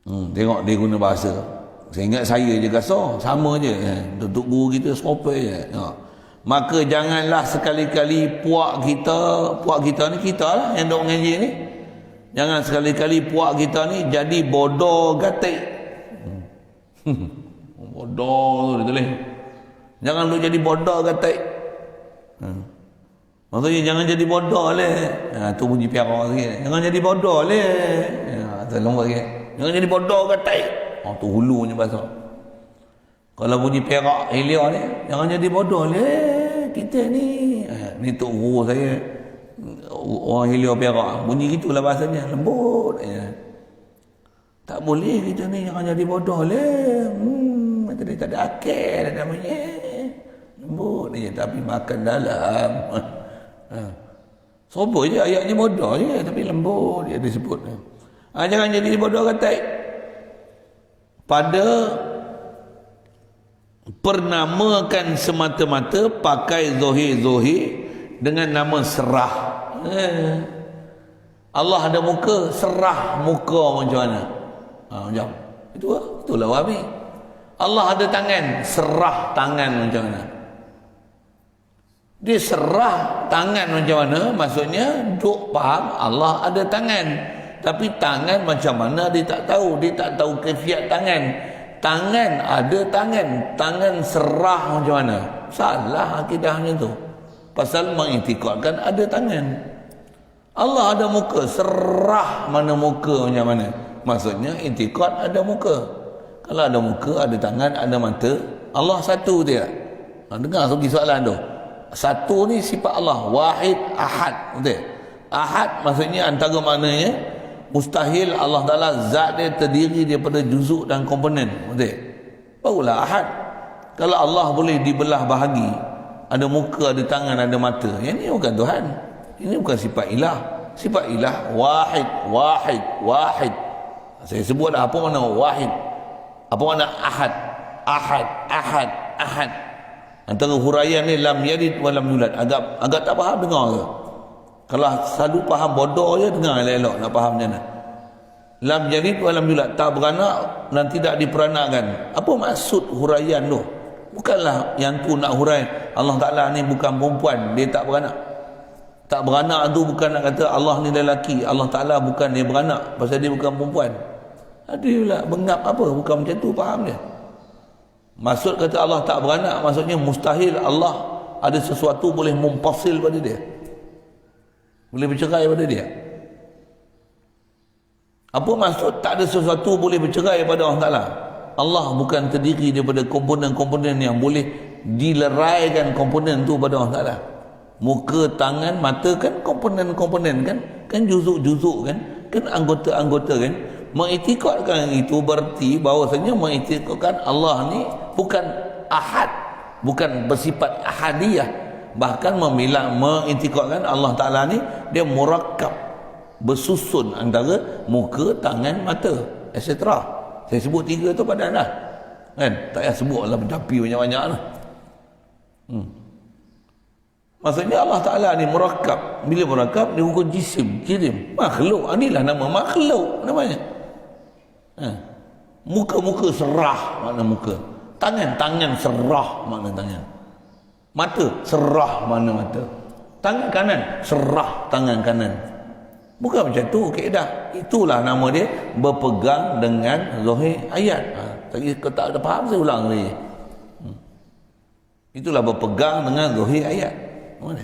Tengok dia guna bahasa. Saya ingat saya je kasar, sama je. Untuk guru kita sopan je. Maka janganlah sekali-kali puak kita ni, kita lah yang duk mengaji ni, jangan sekali-kali puak kita ni jadi bodoh gatik. Bodoh tu dia tulis. Jangan lu jadi bodoh gatik. Maksudnya jangan jadi bodoh leh. Tu bunyi piara sikit. Jangan jadi bodoh leh. Tu lembut sikit. Jangan jadi bodoh gatik. Tu hulunya bahasa. Kalau bunyi perak hilia ni, jangan jadi bodoh leh kita ni. Ni tok guru saya, orang hilia perak. Bunyi gitulah bahasanya, lembut. Tak boleh kita ni, jangan jadi bodoh leh. Dia tak ada akal namanya. Lembut je, tapi makan dalam. Sobo je ayatnya bodoh je, tapi lembut dia disebut. Jangan jadi bodoh kata. Pada pernamakan semata-mata pakai zohir-zohir dengan nama serah. Allah ada muka, serah muka macam mana? Macam itulah wahabi. Allah ada tangan, serah tangan macam mana? Dia serah tangan macam mana? Maksudnya duk faham Allah ada tangan, tapi tangan macam mana dia tak tahu. Dia tak tahu kefiat tangan. Tangan ada tangan serah macam mana? Salah akidahnya tu. Pasal mengiktikadkan ada tangan. Allah ada muka, serah mana muka macam mana? Maksudnya iktikad ada muka. Kalau ada muka, ada tangan, ada mata, Allah satu dia. Dengar segi soalan tu. Satu ni sifat Allah, wahid, ahad, betul? Ahad maksudnya antara maknanya mustahil Allah Ta'ala zat dia terdiri daripada juzuk dan komponen, betul? Barulah ahad. Kalau Allah boleh dibelah bahagi, ada muka, ada tangan, ada mata, yang ni bukan Tuhan. Ini bukan sifat ilah. Sifat ilah wahid, wahid, wahid. Saya sebut dah apa makna wahid, apa makna ahad, ahad, ahad, ahad. Antara huraian ni lam yalid wa lam yulad. Agak tak faham, dengar ke? Kalau selalu faham bodoh je, dengar elok-elok nak faham macam mana. Lam yalid wa lam yulad, tak beranak dan tidak diperanakkan. Apa maksud huraian tu? Bukanlah yang tu nak hurai Allah Ta'ala ni bukan perempuan, dia tak beranak. Tak beranak tu bukan nak kata Allah ni lelaki, Allah Ta'ala bukan dia beranak pasal dia bukan perempuan. Ada pula bengap apa, bukan macam tu faham dia. Maksud kata Allah tak beranak, maksudnya mustahil Allah ada sesuatu boleh mumpasil pada dia, boleh bercerai pada dia. Apa maksud tak ada sesuatu boleh bercerai pada Allah Ta'ala? Allah bukan terdiri daripada komponen-komponen yang boleh dileraikan komponen tu pada Allah Ta'ala. Muka, tangan, mata kan komponen-komponen kan? Kan juzuk-juzuk kan? Kan anggota-anggota kan? Mengiktikadkan itu berarti bahawasanya mengiktikadkan Allah ni bukan ahad, bukan bersifat ahadiyah. Bahkan mengiktikadkan Allah Ta'ala ni dia murakkab, bersusun antara muka, tangan, mata, etc. Saya sebut 3 tu pada anda kan? Tak payah sebut lah mencapi banyak-banyak lah. Maksudnya Allah Ta'ala ni murakkab. Bila murakkab dia bukan jisim, makhluk. Inilah nama makhluk namanya. Muka-muka serah makna muka, tangan serah makna tangan, mata serah makna mata, tangan kanan serah tangan kanan. Bukan macam tu kaedah. Itulah nama dia berpegang dengan zahir ayat. Tadi kau tak ada faham, saya ulang lagi. Itulah berpegang dengan zahir ayat. Mana?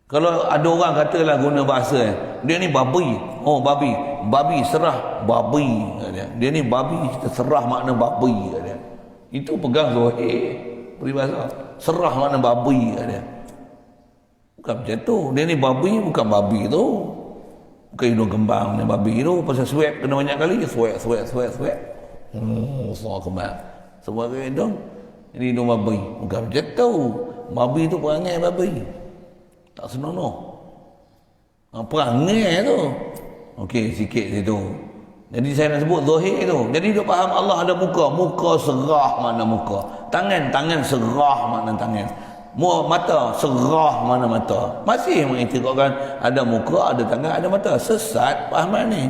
Kalau ada orang katalah guna bahasa dia ni babi. Oh babi, babi serah babi. Dia ni babi, kita serah makna babi. Itu pegang zahir peribahasa. Serah makna babi. Bukan macam tu. Dia ni babi, bukan babi tu. Bukan hidung kembang ni babi tu. Pasal swab kena banyak kali, swab. Swab kembang. Semua hidung. Ini hidung babi. Bukan macam tu. Babi tu perangai babi. Tak senonoh. Perangai tu. Okey, sikit situ. Jadi saya nak sebut zahir tu. Jadi dia faham Allah ada muka. Muka serah makna muka. Tangan serah makna tangan. Mata serah mana mata. Masih mengiktikadkan ada muka, ada tangan, ada mata. Sesat fahaman ni.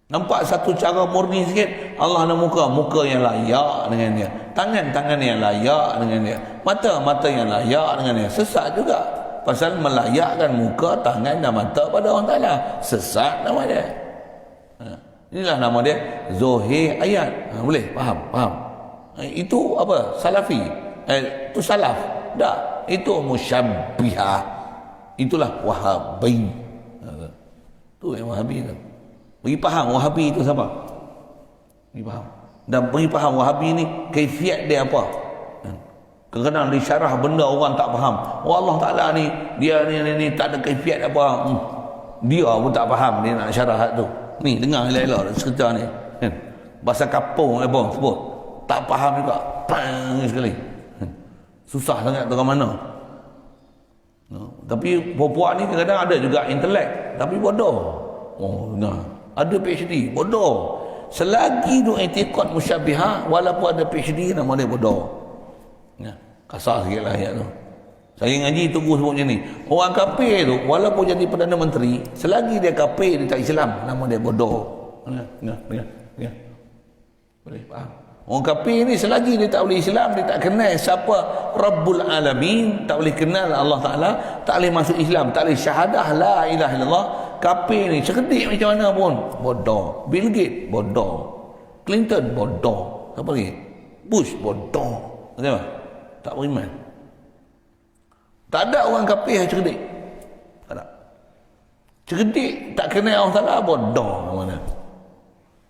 Nampak satu cara murni sikit, Allah ada muka, muka yang layak dengan dia, tangan yang layak dengan dia, mata yang layak dengan dia. Sesat juga, pasal melayakkan muka, tangan dan mata pada Allah Ta'ala. Sesat nama dia. Inilah nama dia Zohir ayat. Boleh? Faham? Itu apa? Salafi. Itu salaf. Tak. Itu musyabbihah. Itulah Wahabi. Tu yang Wahabi tu. Bagi faham Wahabi itu siapa? Bagi faham. Dan bagi faham Wahabi ni kaifiat dia apa? Kadang-kadang disyarah benda orang tak faham. Oh Allah Ta'ala ni, dia ni tak ada kaifiat apa. Dia pun tak faham dia nak syarah tu. Ni dengar elok-elok cerita ni. Bahasa kapung apa sebut. Tak faham juga. Pang sekali. Susah sangat tu ke mana. Tapi puak-puak ni kadang-kadang ada juga intelek tapi bodoh. Oh nah. Ada PhD, bodoh. Selagi tu i'tiqad musyabbihah, walaupun ada PhD, nama dia bodoh. Ya, kasar sikit lah ayat tu. Saya ngaji tunggu sebut macam ni. Orang kafir tu, walaupun jadi Perdana Menteri, selagi dia kafir, dia tak Islam, nama dia bodoh. Ya. Boleh faham? Orang kafir ni selagi dia tak boleh Islam, dia tak kenal siapa Rabbul Alamin, tak boleh kenal Allah Ta'ala, tak boleh masuk Islam, tak boleh syahadah la ilaha illallah. Kafir ni cerdik macam mana pun bodoh. Bill Gates bodoh, Clinton bodoh, apa lagi, Bush bodoh. Kenapa? Tak beriman. Tak ada orang kafir yang cerdik. Tak ada. Cerdik tak kenal Allah Ta'ala, bodoh mana.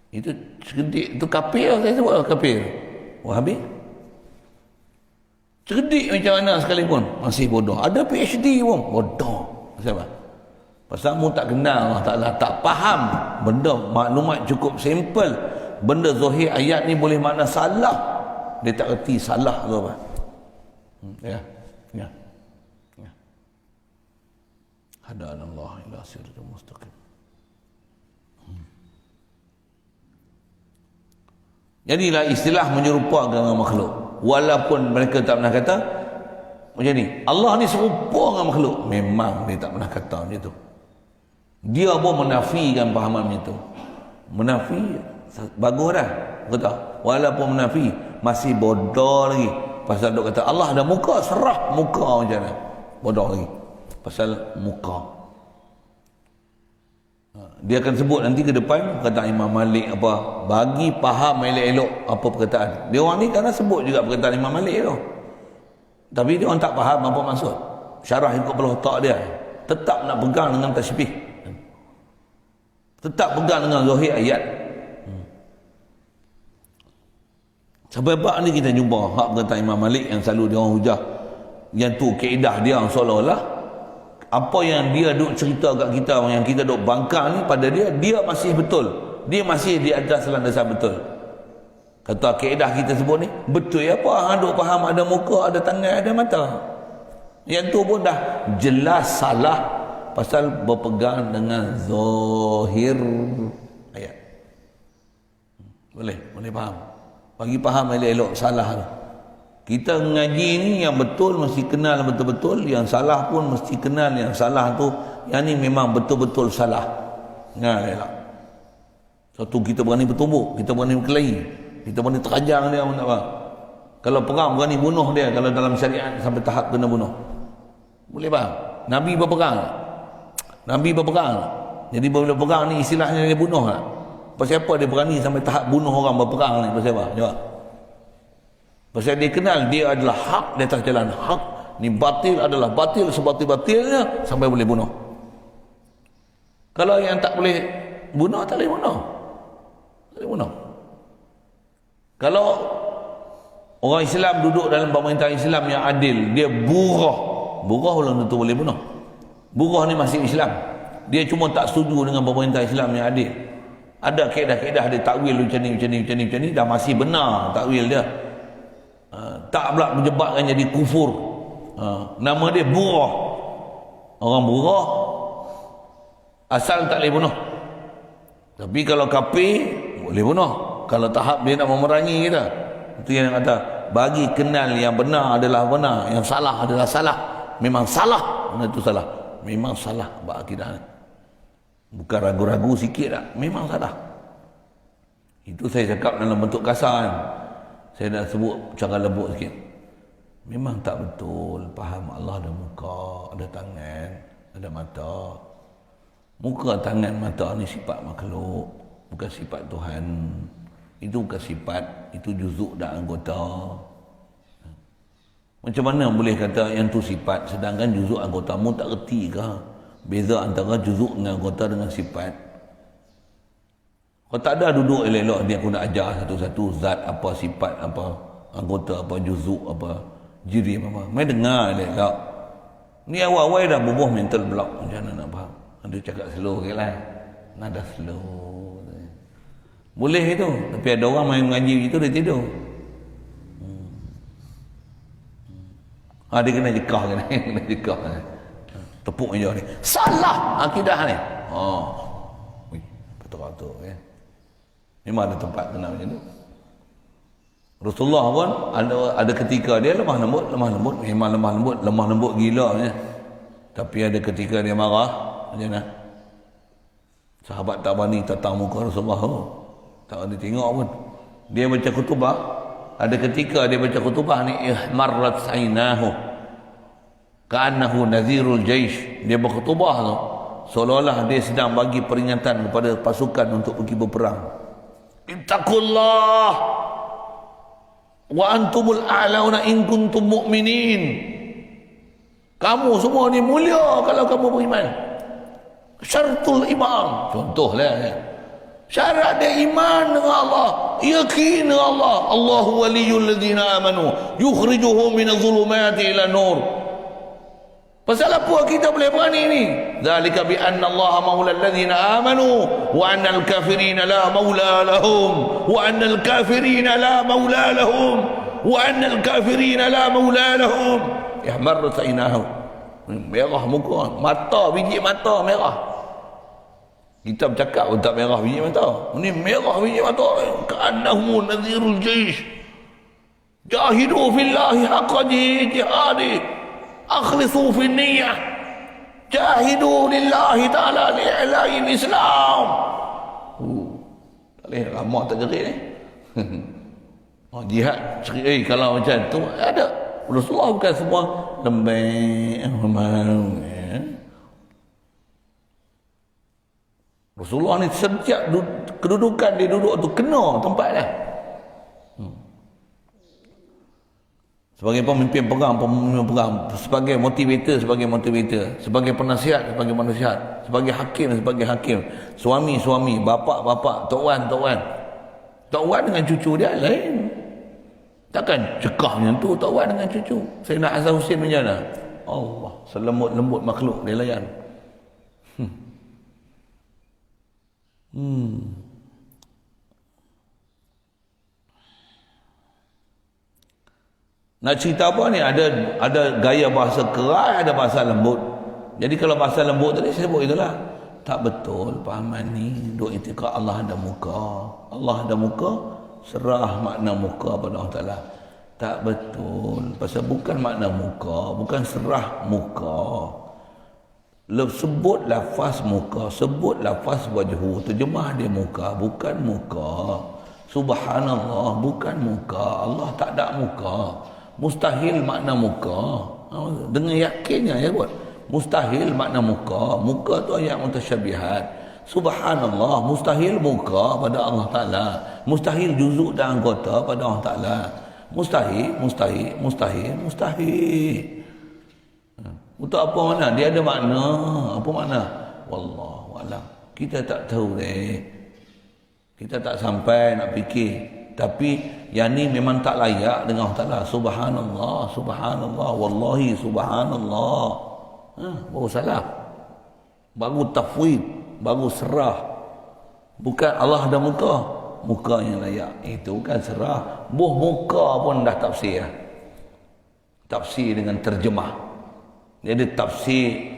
Itu cerdik, itu kafir. Saya sebut kafir. Wahabi cerdik macam mana sekalipun masih bodoh. Ada PhD pun bodoh. Siapa? Pasal mu tak kenal Allah Ta'ala, tak faham benda, maklumat cukup simple. Benda zahir ayat ni boleh makna salah, dia tak erti salah ke apa. Ya. Hadanallah ila siratal mustaqim. Jadilah istilah menyerupakan dengan makhluk, walaupun mereka tak pernah kata macam ni. Allah ni serupa dengan makhluk, memang dia tak pernah kata macam tu. Dia pun menafikan fahaman itu. Menafi bagus dah, kata walaupun menafi masih bodoh lagi. Pasal dok kata Allah ada muka, serah muka macam mana, bodoh lagi pasal muka. Dia akan sebut nanti ke depan kata Imam Malik apa, bagi faham elok-elok apa perkataan dia orang ni, kerana sebut juga perkataan Imam Malik tu, tapi dia orang tak faham apa maksud. Syarah ikut kepala otak dia, tetap nak pegang dengan tasbih, tetap pegang dengan zahir ayat. Sampai bab ni kita jumpa hak perkataan Imam Malik yang selalu dia orang hujah, yang tu kaedah dia seolah-olah apa yang dia duk cerita kat kita, yang kita duk bangkang ni pada dia, dia masih betul, dia masih di atas landasan betul. Kata kaedah kita sebut ni betul ya apa, duk faham ada muka, ada tangan, ada mata. Yang tu pun dah jelas salah pasal berpegang dengan zahir ayat. Boleh faham. Bagi faham elok-elok salah tu. Kita mengaji ni yang betul mesti kenal betul-betul, yang salah pun mesti kenal yang salah tu, yang ni memang betul-betul salah. Nah, elok. Satu kita berani bertumbuk, kita berani berkelahi, kita berani terajang dia pun tak apa. Kalau perang berani bunuh dia, kalau dalam syariat sampai tahap kena bunuh. Boleh faham? Nabi berperang. Nabi berperang. Jadi bila perang ni istilahnya dia bunuh tak? Pasal apa dia berani sampai tahap bunuh orang berperang ni? Pasal apa? Jawab. Pasal dia kenal dia adalah hak di atas jalan hak, ni batil adalah batil sebatil-batilnya sampai boleh bunuh. Kalau yang tak boleh bunuh, tak boleh bunuh. Tak boleh bunuh. Kalau orang Islam duduk dalam pemerintahan Islam yang adil, dia burah belum tentu boleh bunuh. Burah ni masih Islam, dia cuma tak setuju dengan pemerintahan Islam yang adil. Ada kaedah-kaedah dia takwil macam ni, dah masih benar takwil dia. Tak pula menjebakkan jadi kufur. Nama dia burah. Orang burah asal tak boleh bunuh. Tapi kalau kafir boleh bunuh. Kalau tahap dia nak memerangi kita, itu yang kata bagi kenal yang benar adalah benar, yang salah adalah salah. Memang salah, benda itu salah. Memang salah bab akidah ni. Bukan ragu-ragu sikit tak, memang salah. Itu saya cakap dalam bentuk kasar kan. Saya nak sebut cara lembut sikit. Memang tak betul faham Allah ada muka, ada tangan, ada mata. Muka, tangan, mata ni sifat makhluk, bukan sifat Tuhan. Itu bukan sifat, itu juzuk dan anggota. Macam mana boleh kata yang tu sifat sedangkan juzuk anggotamu tak reti ke? Beza antara juzuk dengan anggota dengan sifat. Kalau tak ada duduk elok-elok ni aku nak ajar satu-satu zat apa, sifat apa, anggota apa, juzuk apa, jiri apa. Mai dengar elok. Ni awal-awal dah bubuh mental block. Macam mana nak faham? Ada cakap slow ke lah. Nada slow. Boleh itu, tapi ada orang main mengaji itu dia tidur. Dia kena jekah kan, kena jekah. Tepuk meja ni. Salah akidah ni. Betul-betul ya. Memang ada tempat kena macam tu. Rasulullah pun ada ketika dia lemah lembut, memang lemah lembut gila ya. Tapi ada ketika dia marah, macam mana? Sahabat tak berani tatang muka Rasulullah. Tak ada tengok pun. Dia baca khutbah. Ada ketika dia baca khutbah ni ihmarrat ainahu ka'annahu nadhirul jaish. Dia berkhutbah tu seolah-olah dia sedang bagi peringatan kepada pasukan untuk pergi berperang. Ittaqullah wa antumul a'launa in kuntum mu'minin. Kamu semua ni mulia kalau kamu beriman. Syaratul iman. Contohlah ya. Syarat dia iman dengan Allah, yakin dengan Allah. Allahu waliyul ladzina amanu yukhrijuhum minadh-dhulumati ila nur. Pasal apa kita boleh berani ni? Zalika bi anna Allah maula alladzina amanu wa anna al-kafirina la maula lahum wa anna al-kafirina la maula lahum wa anna al-kafirina la maula lahum. Ihmarrat ainahu. Merah muka, mata, biji mata merah. Kita bercakap pun tak merah biji mata. Ini merah biji mata. Ka'annahu nadhirul jaish. Jahidu fillahi haqqa jihadi. Akhlisu fin niyyah. Jahidu lillahi ta'ala li'ila'il Islam. Tak boleh lama tak jerit ni. Jihad. Kalau macam tu ada. Rasulullah bukan semua lembek. Rasulullah ni setiap kedudukan dia duduk tu kena tempat dah. Sebagai pemimpin perang, sebagai motivator, sebagai penasihat, sebagai hakim, suami, bapa, tok wan dengan cucu dia lain. Takkan cekah macam tu tok wan dengan cucu. Sayyidina Hasan Husin macam mana? Allah, selembut-lembut makhluk dia layan. Nak cerita apa ni? Ada gaya bahasa keras, ada bahasa lembut. Jadi kalau bahasa lembut tadi saya sebut itulah. Tak betul pahaman ni. Duk itikad Allah ada muka. Allah ada muka, serah makna muka pada Allah Ta'ala. Tak betul. Pasal bukan makna muka, bukan serah muka. Sebut lafaz muka, sebut lafaz wajhu, terjemah dia muka, bukan muka. Subhanallah, bukan muka. Allah tak ada muka. Mustahil makna muka. Dengan yakinnya ya buat. Mustahil makna muka. Muka tu ayat mutasyabihat. Subhanallah, mustahil muka pada Allah Ta'ala. Mustahil juzuk dan anggota pada Allah Ta'ala. Mustahil. Untuk apa makna? Dia ada makna. Apa makna? Wallahualam. Kita tak tahu deh. Kita tak sampai nak fikir. Tapi yang ni memang tak layak dengan Allah Ta'ala. Subhanallah. Wallahi subhanallah. Baru salah. Baru tafwid. Baru serah. Bukan Allah ada muka. Muka yang layak. Itu kan serah. Muka pun dah tafsir. Tafsir dengan terjemah. Jadi tafsir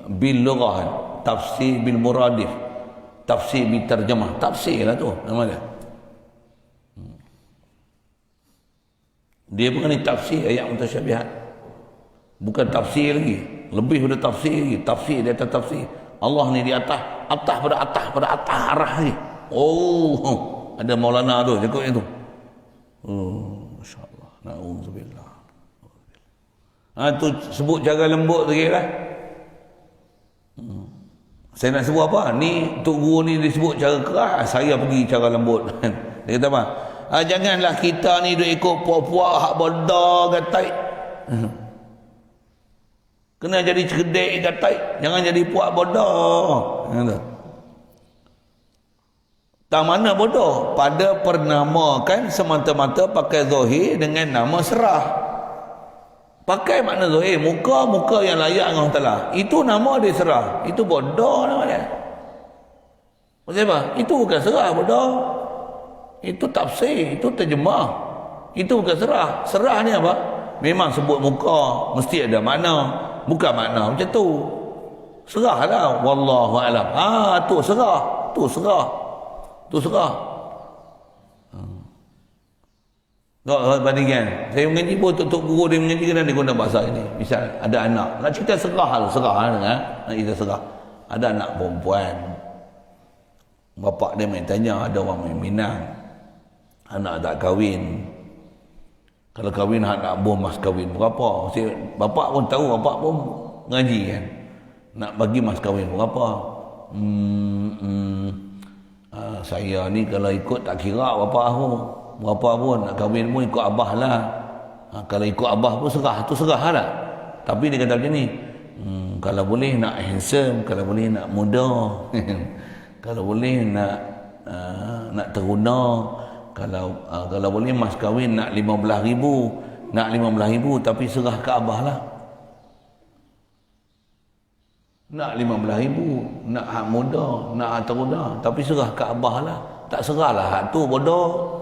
bil lughah, tafsir bil muradif, tafsir bil terjemah. Tafsir lah tu nama dia. Dia bukan tafsir ayat mutasyabihat. Bukan tafsir lagi. Lebih pada tafsir lagi. Tafsir di atas tafsir. Allah ni di atas pada atas arah ni. Ada Maulana tu cakap macam tu. Oh, masya-Allah. Nauzubillah. Tu sebut cara lembut sikit lah. Saya nak sebut apa? Ni Tok Guru ni disebut cara keras, saya pergi cara lembut. Dia kata apa? Janganlah kita ni duk ikut puak-puak hak bodoh gatai. Kena jadi cerdik gatai, jangan jadi puak bodoh. Tak mana bodoh? Pada pernamakan semata-mata pakai zahir dengan nama serah. Pakai makna zahir, muka yang layak dengan Allah Ta'ala. Itu nama dia serah. Itu bodoh nama dia. Maksud apa? Itu bukan serah, bodoh. Itu tafsir, itu terjemah. Itu bukan serah. Serah ni apa? Memang sebut muka, mesti ada makna. Bukan makna macam tu. Serah lah. Wallahu a'lam. Tu serah. Tu serah. Tu serah. Bandingkan. Saya mengaji pun Tok Guru dia mengaji kan dia guna bahasa ini. Misal ada anak. Nak cerita serah nak cerita serah. Ada anak perempuan. Bapak dia main tanya, ada orang main Minang. Anak tak kahwin. Kalau kahwin nak bom mas kahwin berapa? Bapak pun tahu, bapak pun ngaji kan. Nak bagi mas kahwin berapa? Saya ni kalau ikut tak kira berapa pun nak kahwin pun ikut abah lah. Kalau ikut abah pun serah, tu serah lah. Tapi dia kata macam ni, kalau boleh nak handsome, kalau boleh nak muda, kalau boleh nak teruna, kalau boleh mas kahwin nak 15,000, nak 15,000 tapi serah ke abah lah. Nak 15,000, nak hak muda, nak hak teruna, tapi serah ke abah lah. Tak serah lah hak tu bodoh.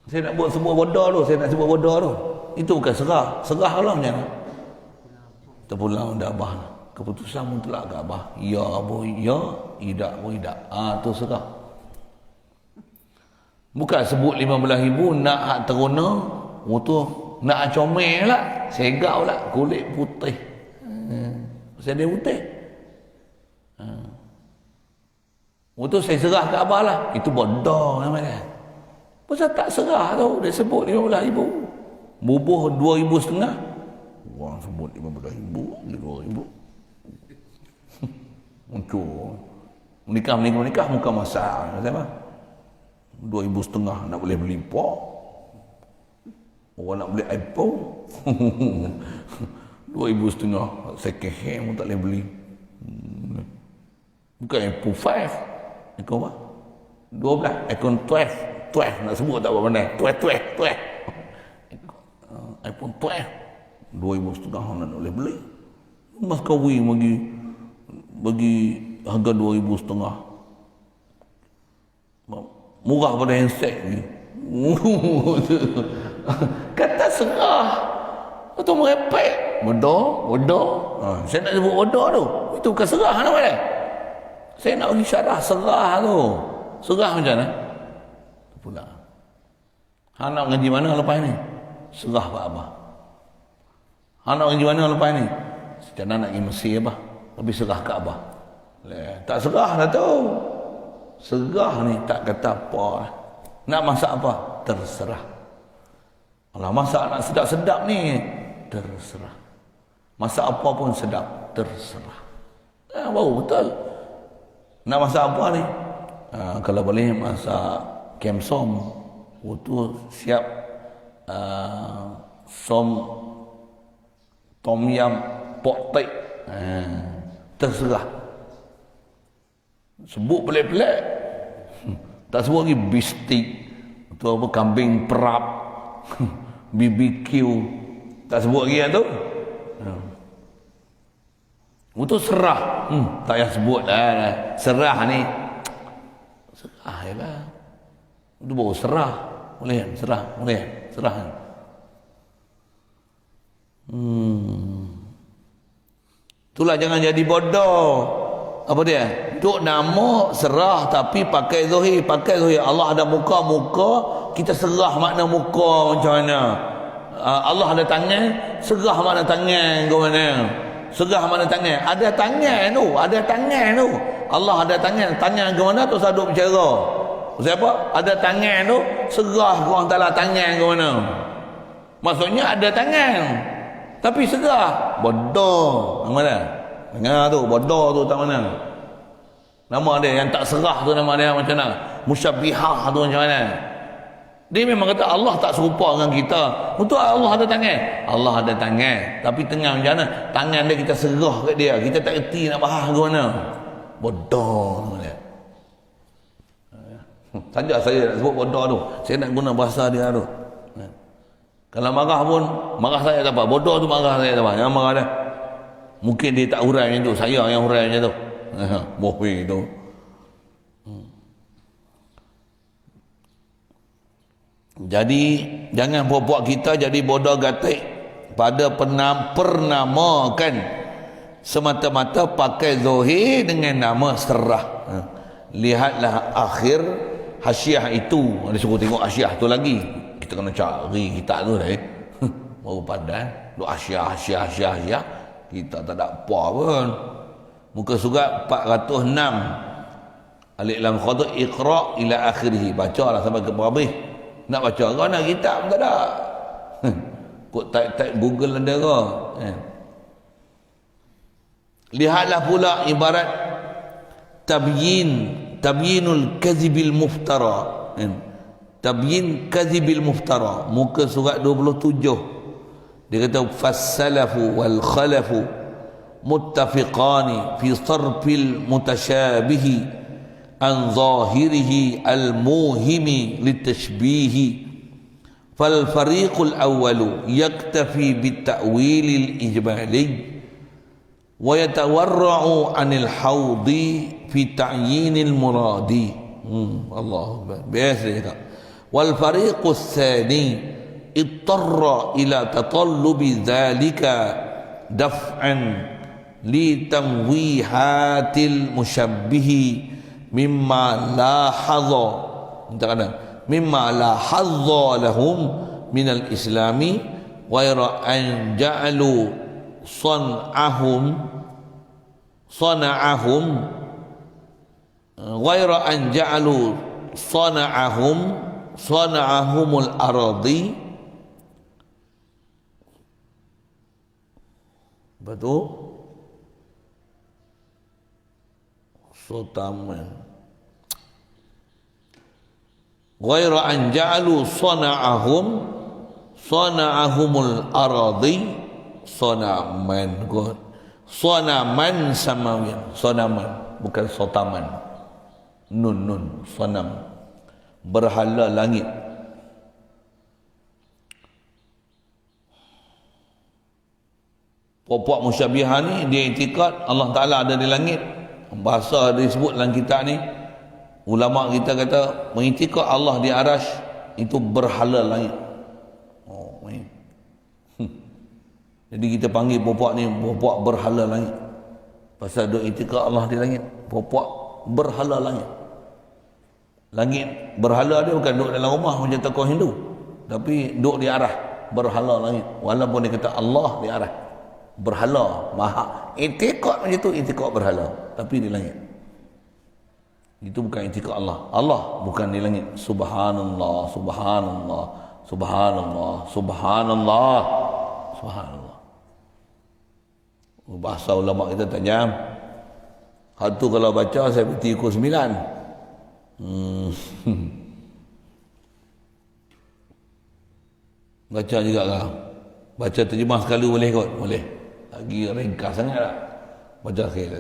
Saya nak buat semua bodoh tu, saya nak sebut bodoh tu. Itu bukan serah. Serah lah macam mana? Terpulang dah abah. Keputusan mutlak ke abah. Ya apa ya, tidak apa tidak. Tu serah. Bukan sebut 15,000 nak hak teruna, tu nak hak comel lah. Segak pula kulit putih. Pasal dia putih. Tu saya serah ke abah lah. Itu bodoh namanya. Pasal tak serah tu, dia sebut 15,000. Bubuh 2,500. Orang sebut 15,000, 2,000. Muncul. Menikah muka masak. Apa? 2,500 nak boleh beli pok. Orang nak beli iPhone. 2,500 second hand pun tak boleh beli. Bukan iPhone 5. iPhone apa? 12. iPhone 12 nak sebut tak apa benda. 12. iPhone 12. 2,500 nak boleh beli. Mas kahwin bagi harga 2,500. Murah pada handset ni. Kata serah. Atau merepek. Bodoh. Saya nak sebut bodoh tu. Itu bukan serah nama dia. Saya nak bagi syarah serah tu. Serah macam mana? Pula. Hang nak ngaji mana lepas ni? Serah Pak Abah. Hang nak ngaji mana lepas ni? Macam nak pergi Mesir Abah. Tapi serah ke Abah. Tak serah dah tu. Serah ni tak kata apa lah. Nak masak apa? Terserah. Kalau masak nak sedap-sedap ni, terserah. Masak apa pun sedap, terserah. Baru betul. Nak masak apa ni? Kalau boleh masak kemsom. Itu siap som tom yam pok tek. Terserah. Sebut pelik-pelik. Tak sebut lagi bistik. Itu apa kambing perap. BBQ. Tak sebut lagi tu. Itu serah. Tak payah sebut lah. Serah ni. Serah je lah. Itu baru serah. Boleh kan? Serah. Boleh kan? Serah kan? Itulah jangan jadi bodoh. Apa dia? Duk nama serah tapi pakai zahir. Pakai zahir. Allah ada muka-muka. Kita serah makna muka macam mana. Allah ada tangan. Serah makna tangan ke mana. Serah mana tangan? Ada tangan tu. Ada tangan tu. Allah ada tangan. Tangan ke mana tu saduk bicara. Siapa? Ada tangan tu, serah ke orang Ta'ala tangan ke mana? Maksudnya ada tangan, tapi serah. Bodoh. Mana? Dengar tu, bodoh tu tak mana? Nama dia yang tak serah tu nama dia macam mana? Musyabbihah tu macam mana? Dia memang kata Allah tak serupa dengan kita. Betul Allah ada tangan. Allah ada tangan, tapi tengah macam mana? Tangan dia kita serah kat dia. Kita tak erti nak bahas ke mana. Bodoh nama dia. Saja saya nak sebut bodoh tu. Saya nak guna bahasa dia tu. Kalau marah pun, marah saya tak apa. Bodoh tu marah saya tak apa. Yang marah dia. Mungkin dia tak hurai macam tu. Saya yang hurai macam tu. Bohong tu. Jadi jangan puak-puak kita jadi bodoh gatik pada pernamakan semata-mata pakai zahir dengan nama serah. Lihatlah akhir hasyiah itu. Dia suruh tengok hasyiah tu lagi. Kita kena cari kitab tu dah. Baru pandai. Duk hasyiah. Kita tak ada apa pun. Muka surat 406. Alif lam kha tu iqra ila akhirih. Bacalah sampai ke habis. Nak baca kau nak kitab tak ada. Kok type Google ada ke? Lihatlah pula ibarat tabyinul kadhibil muftara. Tabyin kadhibil muftara. Muka surat 27. Dia kata fas-salafu wal khalafu muttafiqani fi sarfil mutasyabihi an zahirihi al-muhimi litashbihi fal fariqul awwalu yaktafi bit-ta'wil al-ijmali wa yatawarra'u 'anil hawdi fi ta'yin al-muradi. Allahu akbar. Biasa cakap. Wal fariqus tsani ittarra ila tatallubi dhalika daf'an li tamwihatil mushabbihi mimma la hadza mimma la hadza lahum min al-islami ghayra an ja'alu ghayra an ja'alu sana'ahumul aradi. Betul? Sotaman. Ghayra an ja'alu sana'ahumul aradi sonaman. Sonaman samawiyan. Sonaman, bukan sotaman. Nun sonam. Berhala langit. Puak-puak musyabbihah ni dia i'tikad Allah Ta'ala ada di langit. Bahasa disebut dalam kitab ni, ulama kita kata mengiktikad Allah di arasy itu berhala langit. Jadi kita panggil puak-puak ni puak-puak berhala langit. Pasal duk i'tikad Allah di langit, puak-puak berhala langit. Langit berhala dia bukan duduk dalam rumah macam tokoh Hindu, tapi duduk di arah berhala langit. Walaupun dia kata Allah di arah berhala, maha i'tikad macam tu, i'tikad berhala tapi di langit. Itu bukan i'tikad Allah. Allah bukan di langit. Subhanallah, subhanallah, subhanallah, subhanallah, subhanallah. Bahasa ulama kita tajam. Satu kalau baca saya berhenti pukul 9. Baca juga lah. Baca terjemah sekali boleh kot? Boleh. Lagi ringkas sangat tak? Baca sekali.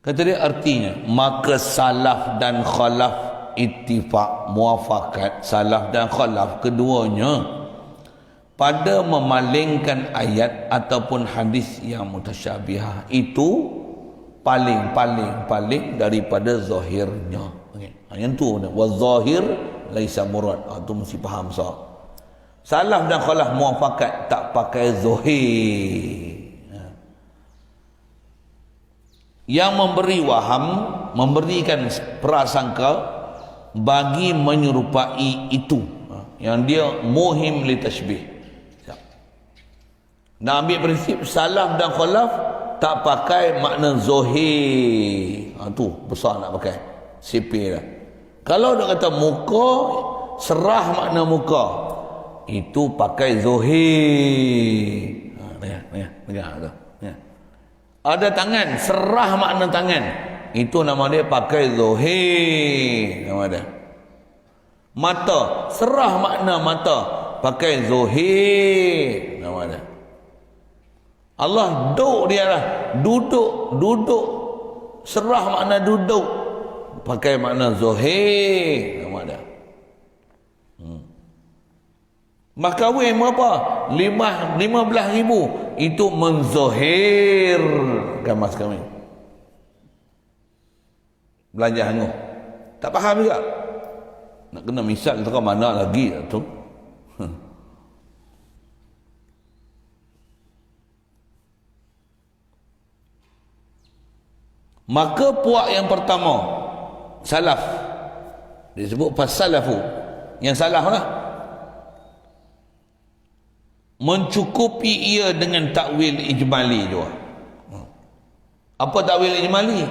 Kata dia artinya, maka salaf dan khalaf ittifaq, muafakat. Salaf dan khalaf keduanya pada memalingkan ayat ataupun hadis yang mutasyabihah itu paling daripada zahirnya. Yang tu wa zahir laisa murad. Tu mesti faham sah. Salaf dan khalaf muafakat tak pakai zahir. Yang memberi waham, memberikan prasangka bagi menyerupai itu. Yang dia muhim li tashbih. Nak ambil prinsip salaf dan khalaf tak pakai makna zahir. Tu besar nak pakai. sipir. Kalau dia kata muka, serah makna muka, itu pakai zohir. Dengar tu. Ada tangan, serah makna tangan, itu nama dia pakai zohir. Nama dia. Mata, serah makna mata, pakai zohir. Nama dia. Allah duduk dia lah, duduk, serah makna duduk, pakai makna zohir. Nama dia. Mas kahwin berapa? 15,000. Itu menzohirkan mas kahwin. Belanja hangus. Tak faham juga. Nak kena misal tu mana lagi tu. Maka puak yang pertama, salaf, disebut fasalafu, yang salah lah, mencukupi ia dengan takwil ijmali juga. Apa takwil ijmali?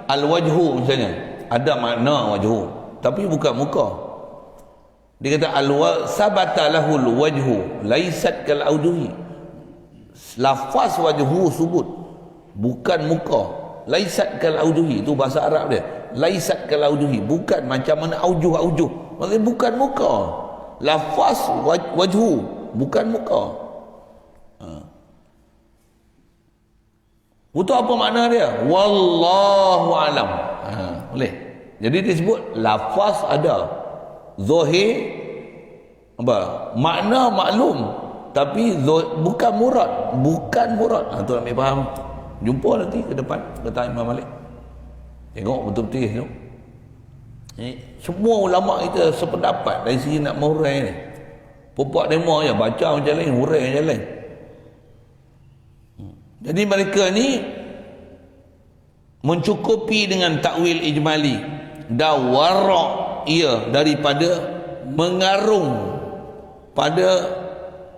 Al-wajhu misalnya, ada makna wajhu tapi bukan muka. Dia kata sabata lahul wajhu laisat kal auduhi. Lafaz wajhu sebut, bukan muka. Laisat kal auduhi, itu bahasa Arab dia. Laisat kal auduhi, bukan macam mana aujuh. Maksudnya bukan muka. Lafaz wajhu, bukan muka. Itu apa makna dia? Wallahu alam. Boleh. Jadi disebut lafaz ada, zahir apa? Makna maklum, tapi bukan murad. Tu nak faham. Jumpa nanti ke depan kata Imam Malik. Tengok betul-betul tu. Semua ulama kita sependapat dari segi nak menghurai ni. Pupak demo je, baca macam lain, hurai macam lain. Jadi mereka ni mencukupi dengan takwil ijmali dan wara' ia daripada mengarung pada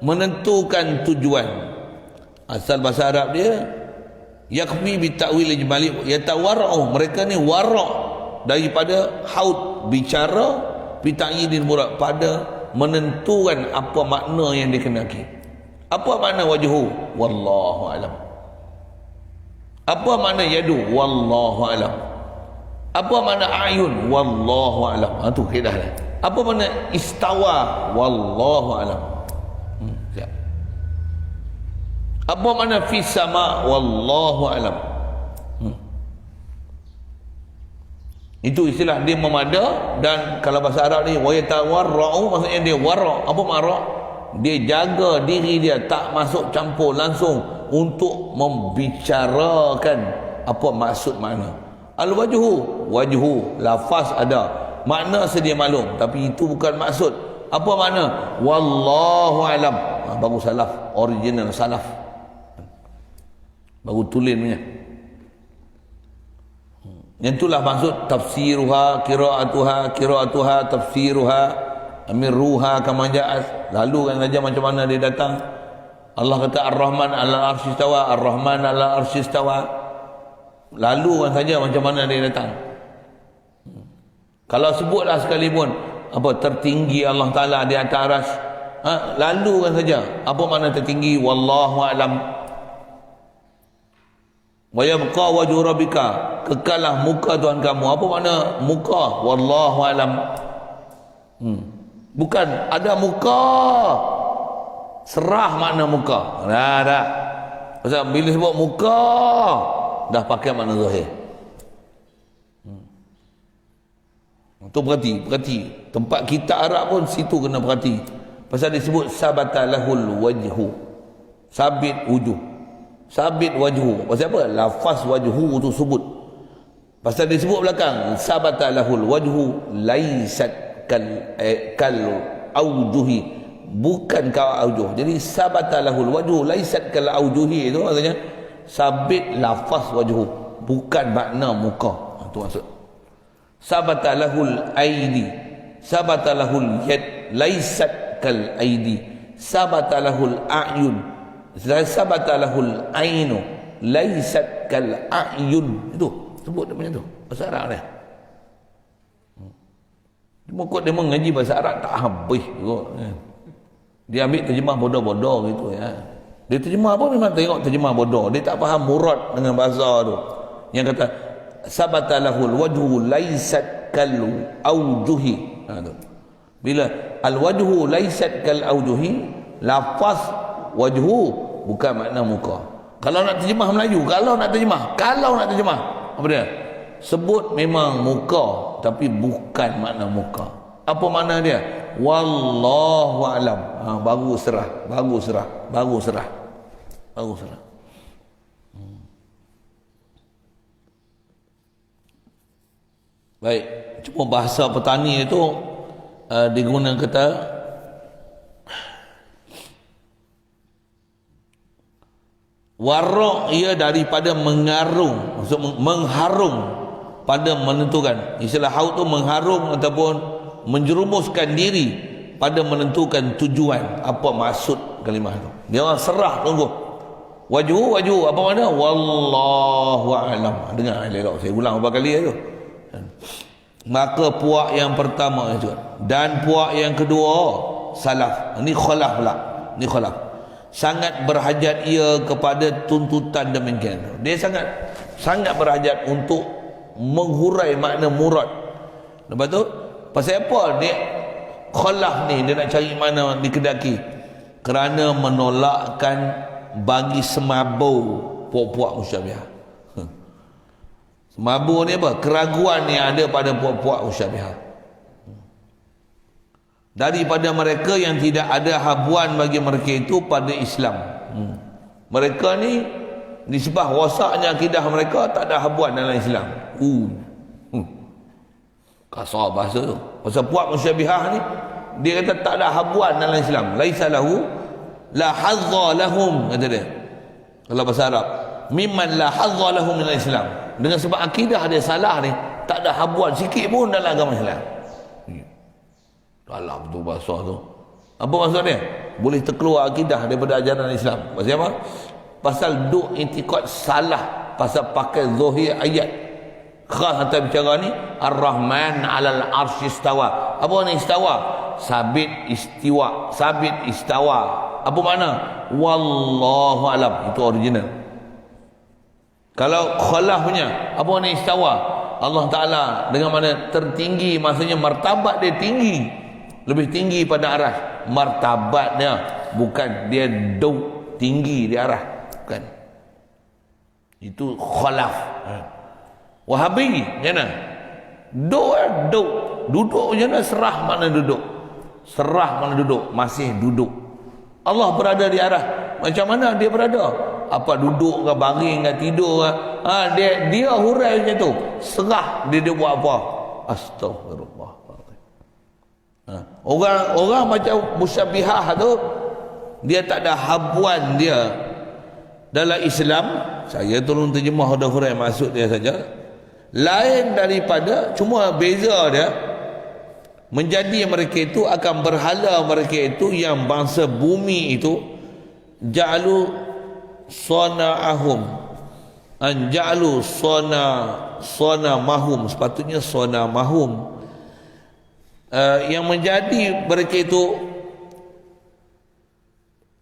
menentukan tujuan. Asal bahasa Arab dia yakfi bi takwil ijmali yatawarra'u, mereka ni wara' daripada haud, bicara bi ta'yidil murad, pada menentukan apa makna yang dikehendaki. Apa makna wajhu? Wallahu alam. Apa makna yadu? Wallahu alam. Apa makna ayun? Wallahu alam. Itu kaedah dia. Apa makna istawa? Wallahu alam. Siap. Apa makna fis sama? Wallahu alam. Itu istilah dia memada. Dan kalau bahasa Arab ni wa yatawarra'u, maksudnya dia wara'. Apa makna? Dia jaga diri dia tak masuk campur langsung untuk membicarakan apa maksud makna. Wajhu, lafaz ada, makna sedia maklum, tapi itu bukan maksud. Apa makna? Wallahu alam. Baru salaf, original salaf, baru tulis punya. Yang itulah maksud tafsiruha, qiraatuha, tafsiruha, amirruha kama ja'at. Lalu kan saja macam mana dia datang. Allah kata Ar-Rahman ala arsy istawa, Ar-Rahman ala arsy istawa. Lalu kan saja macam mana dia datang. Kalau sebutlah sekalipun apa tertinggi Allah Taala di atas arsy, lalu kan saja apa makna tertinggi? Wallahu alam. Wa yabqa wajhu rabbika, kekalah muka Tuhan kamu. Apa makna muka? Wallahu alam. Bukan ada muka, serah makna muka. Dah. Pasal bila sebut muka, dah pakai makna zahir. Itu perhati. Tempat kita Arab pun situ kena perhati. Pasal disebut sabata lahul wajhu. Sabit wujud. Sabit wajhu. Pasal apa? Lafaz wajhu tu sebut. Pasal disebut belakang sabata lahul wajhu laisat kal aujuhi, bukan kal aujuh. Jadi sabata lahul wajhu laisat kal aujuhi, itu maksudnya sabit lafaz wajhu, bukan makna muka. Itu maksud. Sabata lahul aidi, sabata lahul yad laisat kal aidi, sabata lahul a'yun, sabata lahul ainu laisat kal a'yun. Itu sebut dia punya tu bahasa Arab dia. Cuma kot dia mengaji bahasa Arab tak habis kot. Dia ambil terjemah bodoh-bodoh gitu ya. Dia terjemah apa memang tengok terjemah bodoh. Dia tak faham murad dengan bahasa tu. Yang kata sabatalahul wajhu laysat kal aujuhi. Tu. Bila al wajhu laysat kal aujuhi, lafaz wajhu bukan makna muka. Kalau nak terjemah Melayu, kalau nak terjemah apa dia? Sebut memang muka tapi bukan makna muka. Apa makna dia? Wallahu alam. Baru serah. Baik, cuma bahasa petani itu digunakan kata warok, ia daripada mengarung, maksud mengharung pada menentukan. Istilah haud tu mengharung ataupun menjerumuskan diri pada menentukan tujuan. Apa maksud kalimah tu? Dia orang serah tunggu. Wajhu apa makna? Wallahu a'lam. Dengar elok, saya ulang beberapa kali tu. Maka puak yang pertama itu dan puak yang kedua salaf. Ini khalaf pula. Ini khalaf. Sangat berhajat ia kepada tuntutan demikian. Dia sangat berhajat untuk menghurai makna murad. Lepas tu pasal apa dia khalaf ni, dia nak cari mana dikedaki? Kerana menolakkan bagi semabur puak-puak musyabbihah. Semabur ni apa? Keraguan yang ada pada puak-puak musyabbihah. Daripada mereka yang tidak ada habuan bagi mereka itu pada Islam. Mereka ni disebab rosaknya akidah mereka, tak ada habuan dalam Islam. Kasar bahasa tu. Pasal puak musyabbihah ni, dia kata tak ada habuan dalam Islam. Laisa lahu la hazza lahum, kata dia. Kalau bahasa Arab, mimman la hazza lahum min Islam. Dengan sebab akidah dia salah ni, tak ada habuan sikit pun dalam agama Islam. Dalam tu bahasa tu. Apa maksud dia? Boleh terkeluar akidah daripada ajaran Islam. Pasal apa? Pasal duk intikad salah, pasal pakai zahir ayat. Khas atas bicara ni, Ar-Rahman 'alal 'arsy istawa. Apa ni istawa? Sabit istawa. Apa makna? Wallahu alam. Itu original. Kalau khalaf punya, apa ni istawa? Allah Ta'ala dengan mana tertinggi, maksudnya martabat dia tinggi, lebih tinggi pada arah martabatnya, bukan dia duduk tinggi di arah, bukan. Itu khalaf. Wahabi macam mana? Duduk macam mana? Serah mana duduk? Masih duduk. Allah berada di arah macam mana dia berada? Apa duduk ke, baring ke, tidur ke? Dia hurai macam tu. Serah dia buat apa? Astagfirullah. Orang macam musyabbihah tu, dia tak ada habuan dia dalam Islam. Saya tolong terjemah dah hurai maksud dia saja. Lain daripada, cuma beza dia menjadi mereka itu akan berhala mereka itu yang bangsa bumi itu ja'alu sona'ahum anja'alu sona'mahum, sepatutnya sona'mahum, yang menjadi mereka itu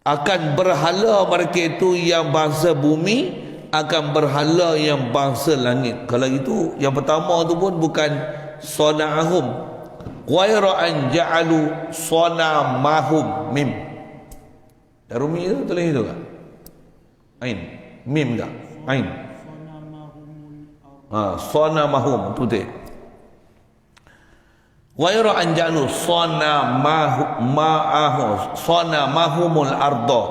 akan berhala mereka itu yang bangsa bumi akan berhala yang bangsa langit. Kalau itu yang pertama tu pun bukan sona'ahum, ghaira an ja'alu sona'mahum. Mim Darumi itu tulis itu tak? Ain mim tak? Ain sona'mahum tu betul. Ghaira an ja'alu sona'mahumul arda.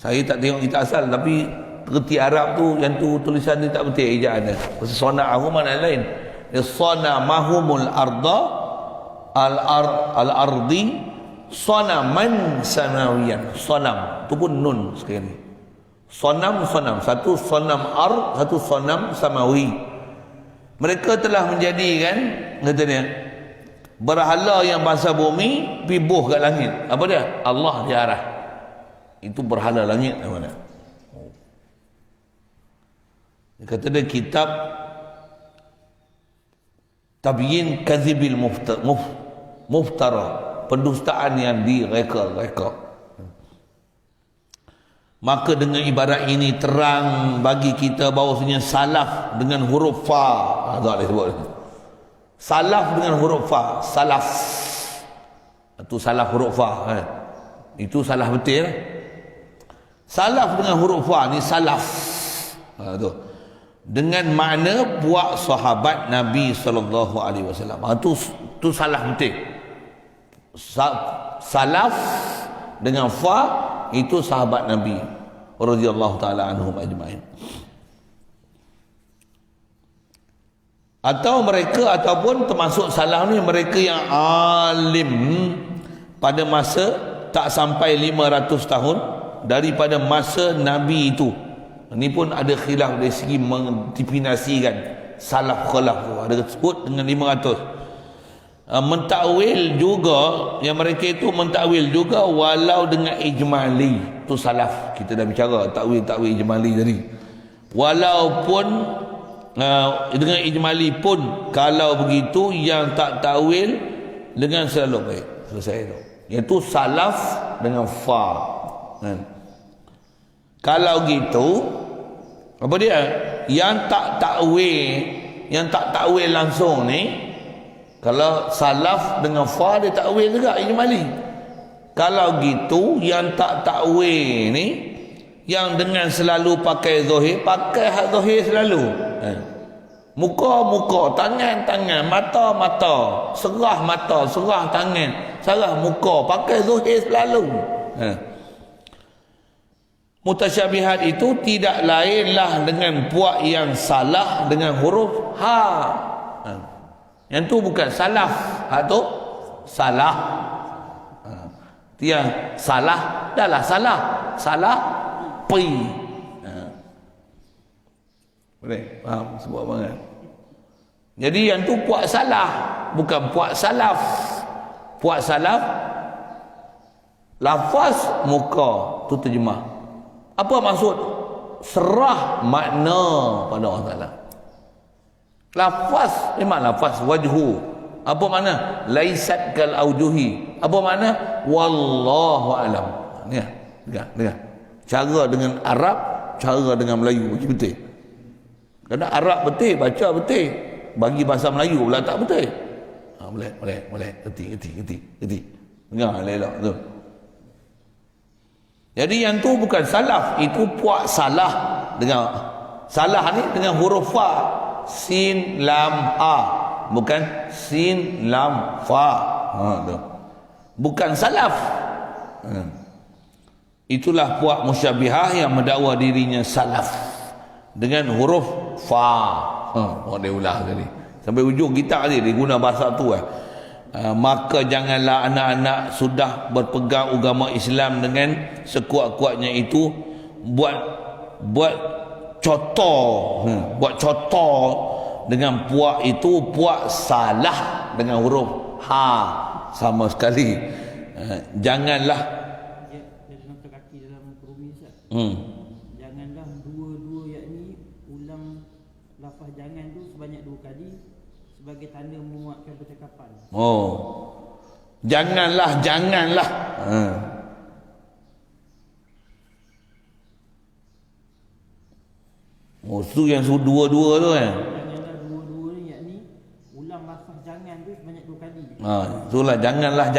Saya tak tengok kita asal, tapi kerti Arab tu, yang tu tulisan dia tak betul ejaan dia. Pasal sona'ahum makna lain. Dia sona'mahumul arda al-ardi sonaman sanawiyan. Sonam tu pun nun sekali. Sonam, satu sonam satu sonam samawi. Mereka telah menjadikan, kata dia, berhala yang bangsa bumi pibuh kat langit. Apa dia? Allah di arah. Itu berhala langit namanya. Dia kata dia kitab tabyin kadhibil muftara, pendustaan yang direka-reka. Maka dengan ibarat ini terang bagi kita bahawasanya salaf dengan huruf fa, tak boleh sebut. Salaf dengan huruf fa, salaf. Itu salaf huruf fa kan. Itu salah betul. Salaf dengan huruf fa ni salaf. Tu. Dengan makna puak sahabat Nabi sallallahu alaihi wasallam. Tu salah betul. Salaf dengan fa itu sahabat Nabi radhiyallahu taala anhum ajmain. Atau mereka, ataupun termasuk salaf ni mereka yang alim pada masa tak sampai 500 tahun daripada masa Nabi itu. Ini pun ada khilaf dari segi mendefinisikan salaf khalaf tu. Ada sebut dengan 500. Mentakwil juga, yang mereka itu mentakwil juga walau dengan ijmali. Tu salaf. Kita dah bicara takwil ijmali tadi. Walaupun dengan ijmali pun, kalau begitu yang tak takwil dengan selalu baik. Selesai tu. Iaitu salaf dengan fa. Kalau gitu, apa dia? Yang tak takwil langsung ni, kalau salaf dengan fa dia takwil juga ijmali. Kalau gitu yang tak takwil ni, yang dengan selalu pakai zahir, pakai hak zahir selalu. Muka, tangan, mata, serah tangan, serah muka, pakai zahir selalu. Mutasyabihat itu tidak lainlah dengan puak yang salah dengan huruf ha. Yang tu bukan salaf, hak tu salah. Yang salah adalah salah pi. Boleh faham sebab apa kan? Jadi yang tu puak salah, bukan puak salaf. Puak salaf lafaz muka tu terjemah. Apa maksud? Serah makna pada Allah Taala. Lafaz memang lafaz wajhu. Apa makna? Laisat kal aujuhi. Apa makna? Wallahu alam. Ni dengar. Cara dengan Arab, cara dengan Melayu betul. Kerana Arab betul, baca betul. Bagi bahasa Melayu pula tak betul. Boleh. Kerti. Dengar elok tu. Jadi yang tu bukan salaf, itu puak salah. Dengan salah ni dengan huruf fa, sin lam ha, bukan sin lam fa. Tu. Bukan salaf. Itulah puak musyabbihah yang mendakwa dirinya salaf dengan huruf fa. Dia ulang tadi sampai ujung kita tadi dia guna bahasa tu maka janganlah anak-anak sudah berpegang agama Islam dengan sekuat-kuatnya itu buat contoh dengan puak itu, puak salah dengan huruf ha sama sekali. Janganlah janganlah dua-dua yakni ulang lafaz jangan tu sebanyak 2 kali sebagai tanda menguatkan percakapan. Janganlah. Itu yang dua-dua tu kan. Janganlah dua-dua ni yakni ulang lafaz jangan tu sebanyak 2 kali. Itulah janganlah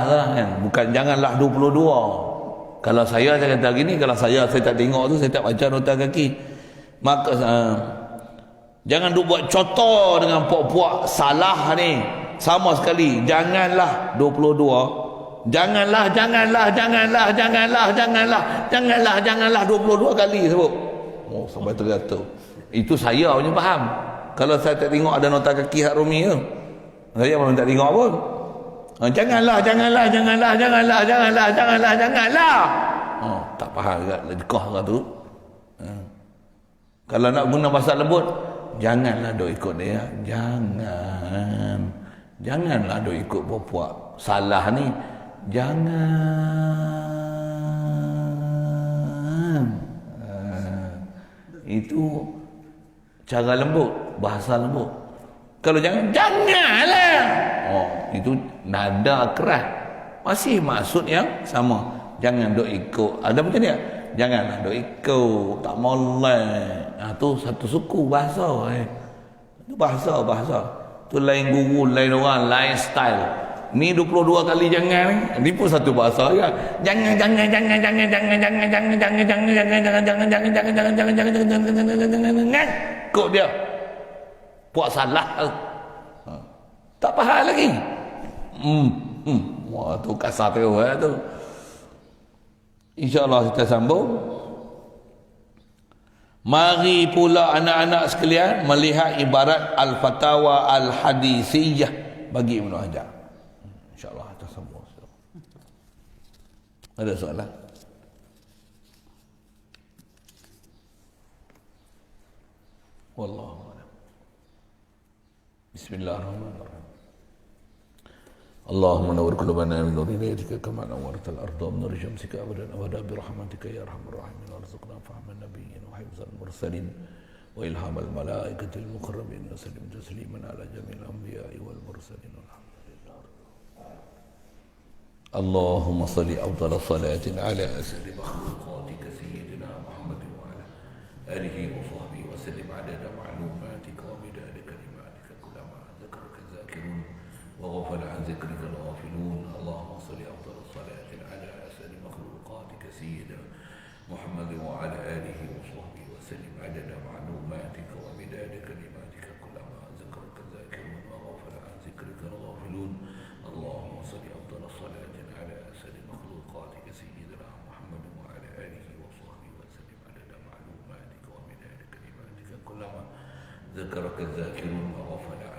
lah kan. Bukan janganlah 22. Kalau saya kata gini, kalau saya tak tengok tu, saya tak baca nota kaki. Maka jangan buat contoh dengan puak-puak salah ni. Sama sekali. Janganlah 22. Janganlah 22 kali sebut. Sampai tergata. Itu saya punya faham. Kalau saya tak tengok ada nota kaki hak Rumi tu, saya pun tak tengok pun. Janganlah. Tak faham juga ledkah ke tu. Kalau nak guna bahasa lembut, janganlah duk ikut dia. Janganlah duk ikut puak salah ni. Jangan. Itu cara lembut, bahasa lembut. Kalau janganlah. Oh, itu nada keras. Masih maksud yang sama. Jangan dok ikut. Ada macam ni. Janganlah dok ikut. Tak molek. Tu satu suku bahasa. Itu bahasa. Tu lain guru, lain orang, lain style. Ni 22 kali jangan ni pun satu bahasa ya. Jangan kok dia buat salah. Tak faham lagi. Wah tu kasar tu tu. InsyaAllah kita sambung. Mari pula anak-anak sekalian melihat ibarat Al-Fatawa Al-Hadisiyah bagi Ibnu Hajar. InsyaAllah kita sambung. Ada soalan? Wallahu a'lam. Bismillahirrahmanirrahim. اللهم نور قلوبنا من نور هدايتك كما نورت الارض من نور شمسك ابدا ابدا برحمتك يا ارحم الراحمين وارزقنا فهم النبيين وحفظ المرسلين والهام الملائكه المقربين وسلم تسليما على جميع الانبياء والمرسلين والحمد لله. اللهم صل افضل صلاه على اسد مخلوقاتك سيدنا محمد وعلى اله وصحبه وسلم عدد معلوماتك ومداد كلماتك كلما ذكرك الذاكرون وغفل عن ذكرك الغافلون. اللهم صل أفضل الصلاة على أسأل مخلوقاتك سيدنا محمد وعلى آله وصحبه وسلم عدد معلوماتك ومداد كلماتك كلما ذكرك الذاكرون وغفل عن ذكرك الغافلون. اللهم صل أفضل الصلاة على أسأل مخلوقاتك سيدنا محمد وعلى آله وصحبه وسلم عدد معلوماتك ومداد كلماتك كلما ذكرك الذاكرون وغفل عن